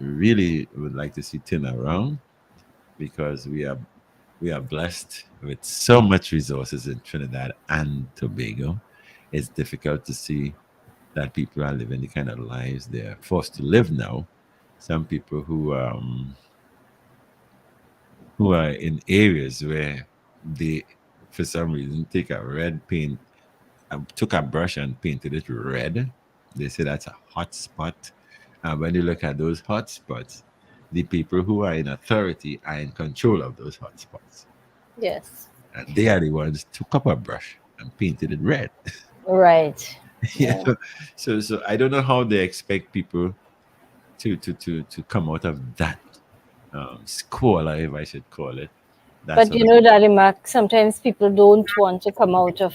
really would like to see turn around, because we are blessed with so much resources in Trinidad and Tobago. It's difficult to see that people are living the kind of lives they're forced to live now. Some people who are in areas where they, for some reason, take a red paint took a brush and painted it red. They say that's a hot spot. And when you look at those hot spots, the people who are in authority are in control of those hot spots. Yes. And they are the ones took up a brush and painted it red. Right. Yeah. Yeah. So I don't know how they expect people to come out of that squalor, if I should call it. That's But what. you know, Daddy Mac, sometimes people don't want to come out of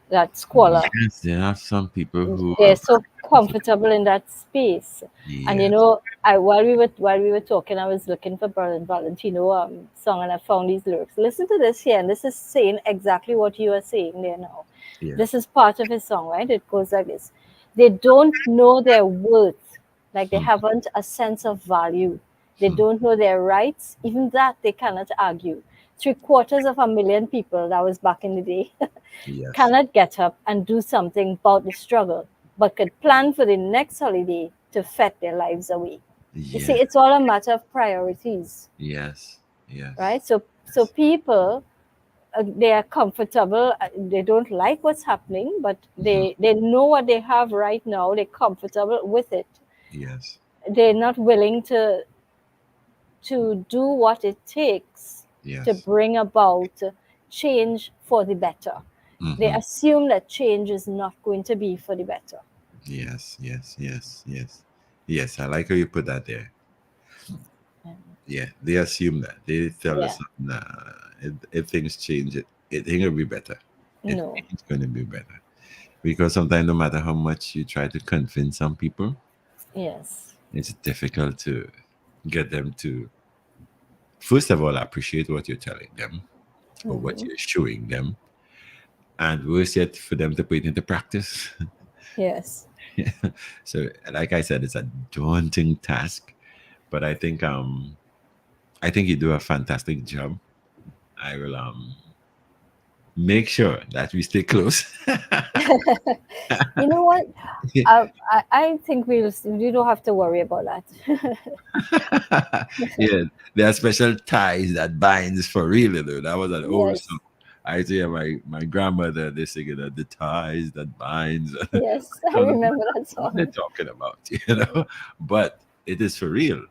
that squalor. Yes, there are some people who They're are so comfortable in that space. And you yes. know, I while we were talking, I was looking for Valentino song and I found these lyrics. Listen to this here, and this is saying exactly what you are saying there now. Yeah. This is part of his song, right? It goes like this. They don't know their worth, like they Hmm, haven't a sense of value. They hmm. don't know their rights. Even that they cannot argue. 750,000 people, that was back in the day, Yes. cannot get up and do something about the struggle, but could plan for the next holiday to fet their lives away. You see, Yeah. it's all a matter of priorities, Yes. Yes. right? So Yes. people, they are comfortable. They don't like what's happening, but Mhm. they know what they have right now. They're comfortable with it. Yes. They're not willing to do what it takes to Yes. bring about change for the better. They Hmm. assume that change is not going to be for the better. Yes. Yes. Yes. Yes. Yes. I like how you put that there. Yeah. They assume that. They tell Yeah. us, nah, if things change, it ain't gonna be better. It No. ain't gonna be better. Because sometimes no matter how much you try to convince some people, Yes. it's difficult to get them to first of all appreciate what you're telling them or what Hmm. you're showing them, and worse yet, for them to put it into practice. Yes. So, like I said, it's a daunting task, but I think you do a fantastic job. I will make sure that we stay close. You know what? I think we don't have to worry about that. Yeah, there are special ties that binds for real, though. That was an old song. Yes. I see my grandmother, they sing it, the ties that binds. Yes. I I was like, remember that what they song. talking about, But it is for real,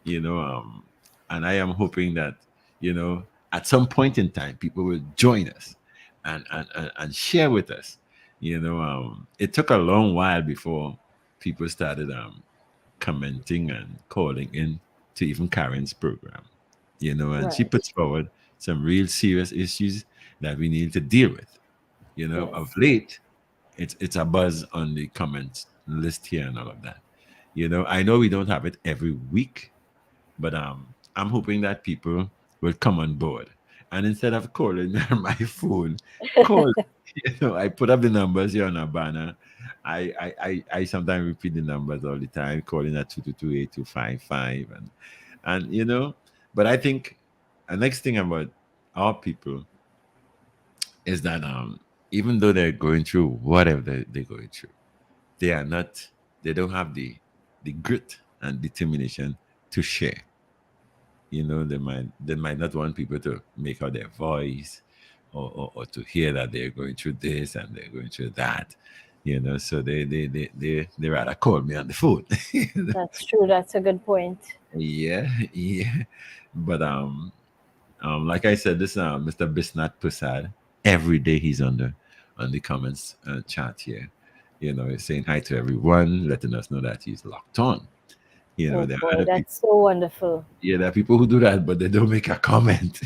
you know. And I am hoping that, at some point in time, people will join us and share with us. It took a long while before people started commenting and calling in to even Karen's program, and she Right. puts forward some real serious issues that we need to deal with. Of Yes. late, it's a buzz on the comments list here and all of that. I know we don't have it every week, but I'm hoping that people will come on board. And instead of calling me on my phone, call. I put up the numbers here on a banner. I sometimes repeat the numbers all the time, calling at 222-8255. And but I think the next thing about our people is that even though they're going through whatever they're going through, they are not they don't have the grit and determination to share. They might not want people to make out their voice, or to hear that they're going through this and they're going through that. So they rather call me on the phone. That's true. That's a good point. Yeah, yeah. But like I said, this Mr. Bisnat Prasad, every day he's on the comments chat here. He's saying hi to everyone, letting us know that he's locked on. Oh There are boy, other people. that's so wonderful. Yeah, there are people who do that, but they don't make a comment.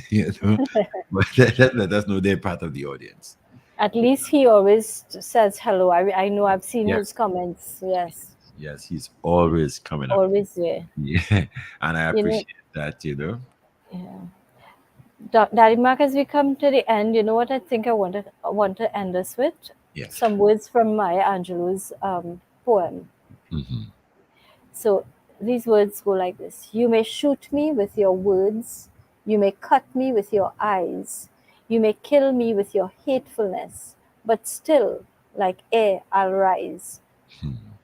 But let us know they're part of the audience. At least he always says hello. I know I've seen Yeah. his comments. Yes. Yes, he's always coming up. Always there. Yeah, and I You know, appreciate that. yeah. Daddy Mark, as we come to the end, you know what I think I want to end us with? Yes. Some words from Maya Angelou's poem. Hmm. So these words go like this: You may shoot me with your words, you may cut me with your eyes, you may kill me with your hatefulness, but still, like air, I'll rise.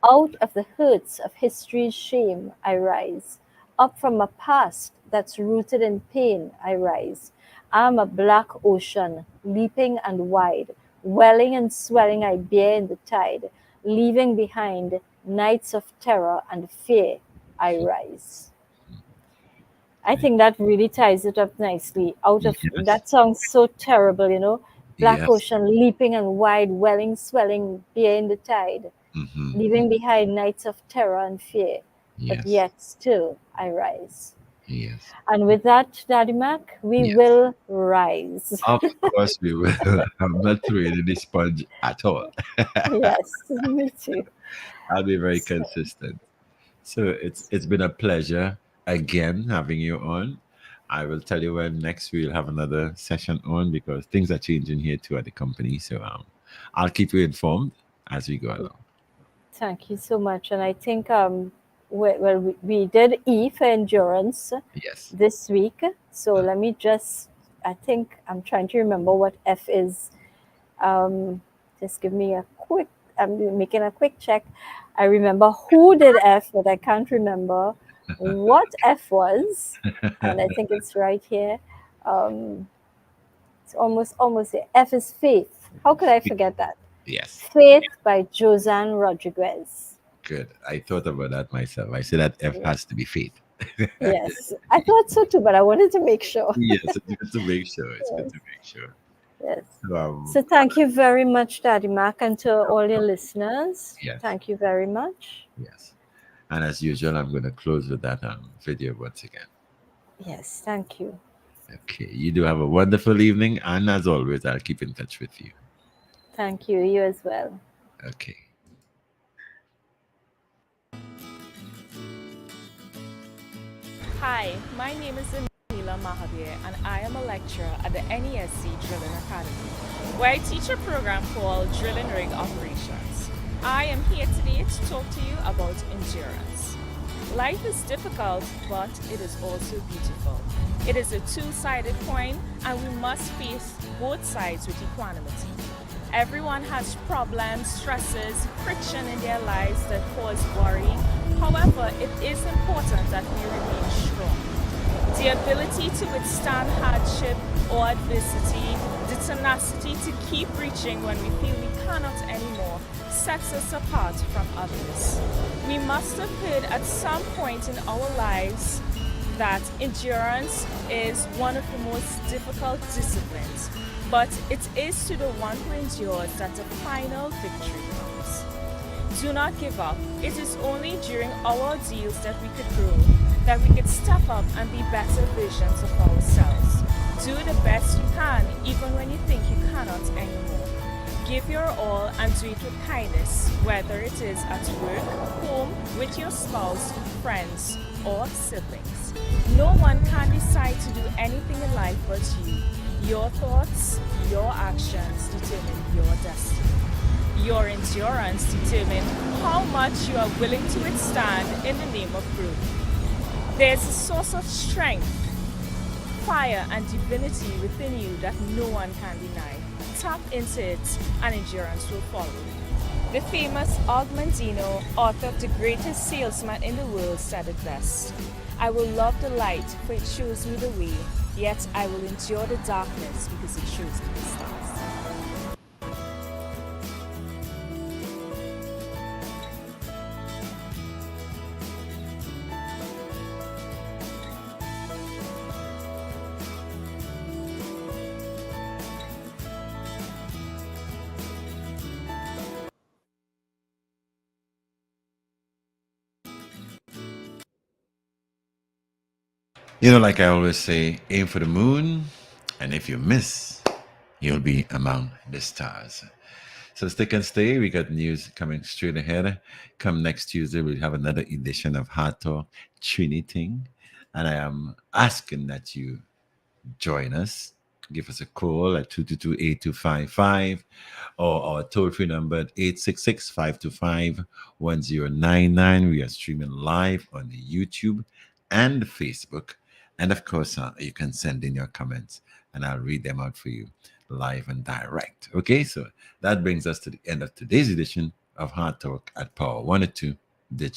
Out of the hurts of history's shame, I rise. Up from a past that's rooted in pain, I rise. I'm a black ocean, leaping and wide, welling and swelling I bear in the tide, leaving behind nights of terror and fear I rise. I think that really ties it up nicely. Out of Yes. that sounds so terrible, you know. Black Yes. ocean leaping and wide, welling, swelling, bear in the tide, Mm-hmm. leaving behind nights of terror and fear, but Yes. yet still I rise. Yes. And with that, Daddy Mac, we Yes. will rise. Of course we will. I'm not throwing any sponge at all. Yes, me too. I'll be very So, consistent. So it's been a pleasure again having you on. I will tell you when next we'll have another session on because things are changing here too at the company. So I'll keep you informed as we go along. thank you so much. And I think we did E for endurance Yes. this week. So let me just, I think I'm trying to remember what F is. Just give me a quick, I'm making a quick check. I remember who did F, but I can't remember what F was. And I think it's right here. Um, it's almost there. F is faith. How could I forget that? Yes. Faith by Josanne Rodriguez. Good. I thought about that myself. I said that F Yeah. has to be faith. Yes, I thought so too, but I wanted to make sure. Yes, it's good to make sure. It's good Yes, to make sure. yes. So, So thank you very much, Daddy Mac, and to all your listeners. yes, Thank you very much. yes. And as usual, I'm going to close with that video once again. Yes, thank you. Okay. You do have a wonderful evening. And as always, I'll keep in touch with you. Thank you. You as well. Okay. Hi, my name is Intyre and I am a lecturer at the NESC Drilling Academy, where I teach a program called Drilling Rig Operations. I am here today to talk to you about endurance. Life is difficult, but it is also beautiful. It is a two-sided coin, and we must face both sides with equanimity. Everyone has problems, stresses, friction in their lives that cause worry. However, it is important that we remain strong. The ability to withstand hardship or adversity, the tenacity to keep reaching when we feel we cannot anymore, sets us apart from others. We must have heard at some point in our lives that endurance is one of the most difficult disciplines, but it is to the one who endures that the final victory comes. Do not give up. It is only during our ordeals that we could grow, that we could step up and be better versions of ourselves. Do the best you can, even when you think you cannot anymore. Give your all and do it with kindness, whether it is at work, home, with your spouse, friends, or siblings. No one can decide to do anything in life but you. Your thoughts, your actions determine your destiny. Your endurance determines how much you are willing to withstand in the name of growth. There's a source of strength, fire, and divinity within you that no one can deny. Tap into it, and endurance will follow. The famous Augmentino, author of The Greatest Salesman in the World, said it best. I will love the light, for it shows me the way, yet I will endure the darkness because it shows me the stars. You know, like I always say, aim for the moon, and if you miss, you'll be among the stars. So stick and stay. We got news coming straight ahead. Come next Tuesday, we'll have another edition of Hard Talk Trini Ting. And I am asking that you join us. Give us a call at 222-8255 or our toll-free number at 866-525-1099. We are streaming live on the YouTube and Facebook. And of course, you can send in your comments and I'll read them out for you live and direct. Okay, so that brings us to the end of today's edition of Hard Talk at Power 102 Digital.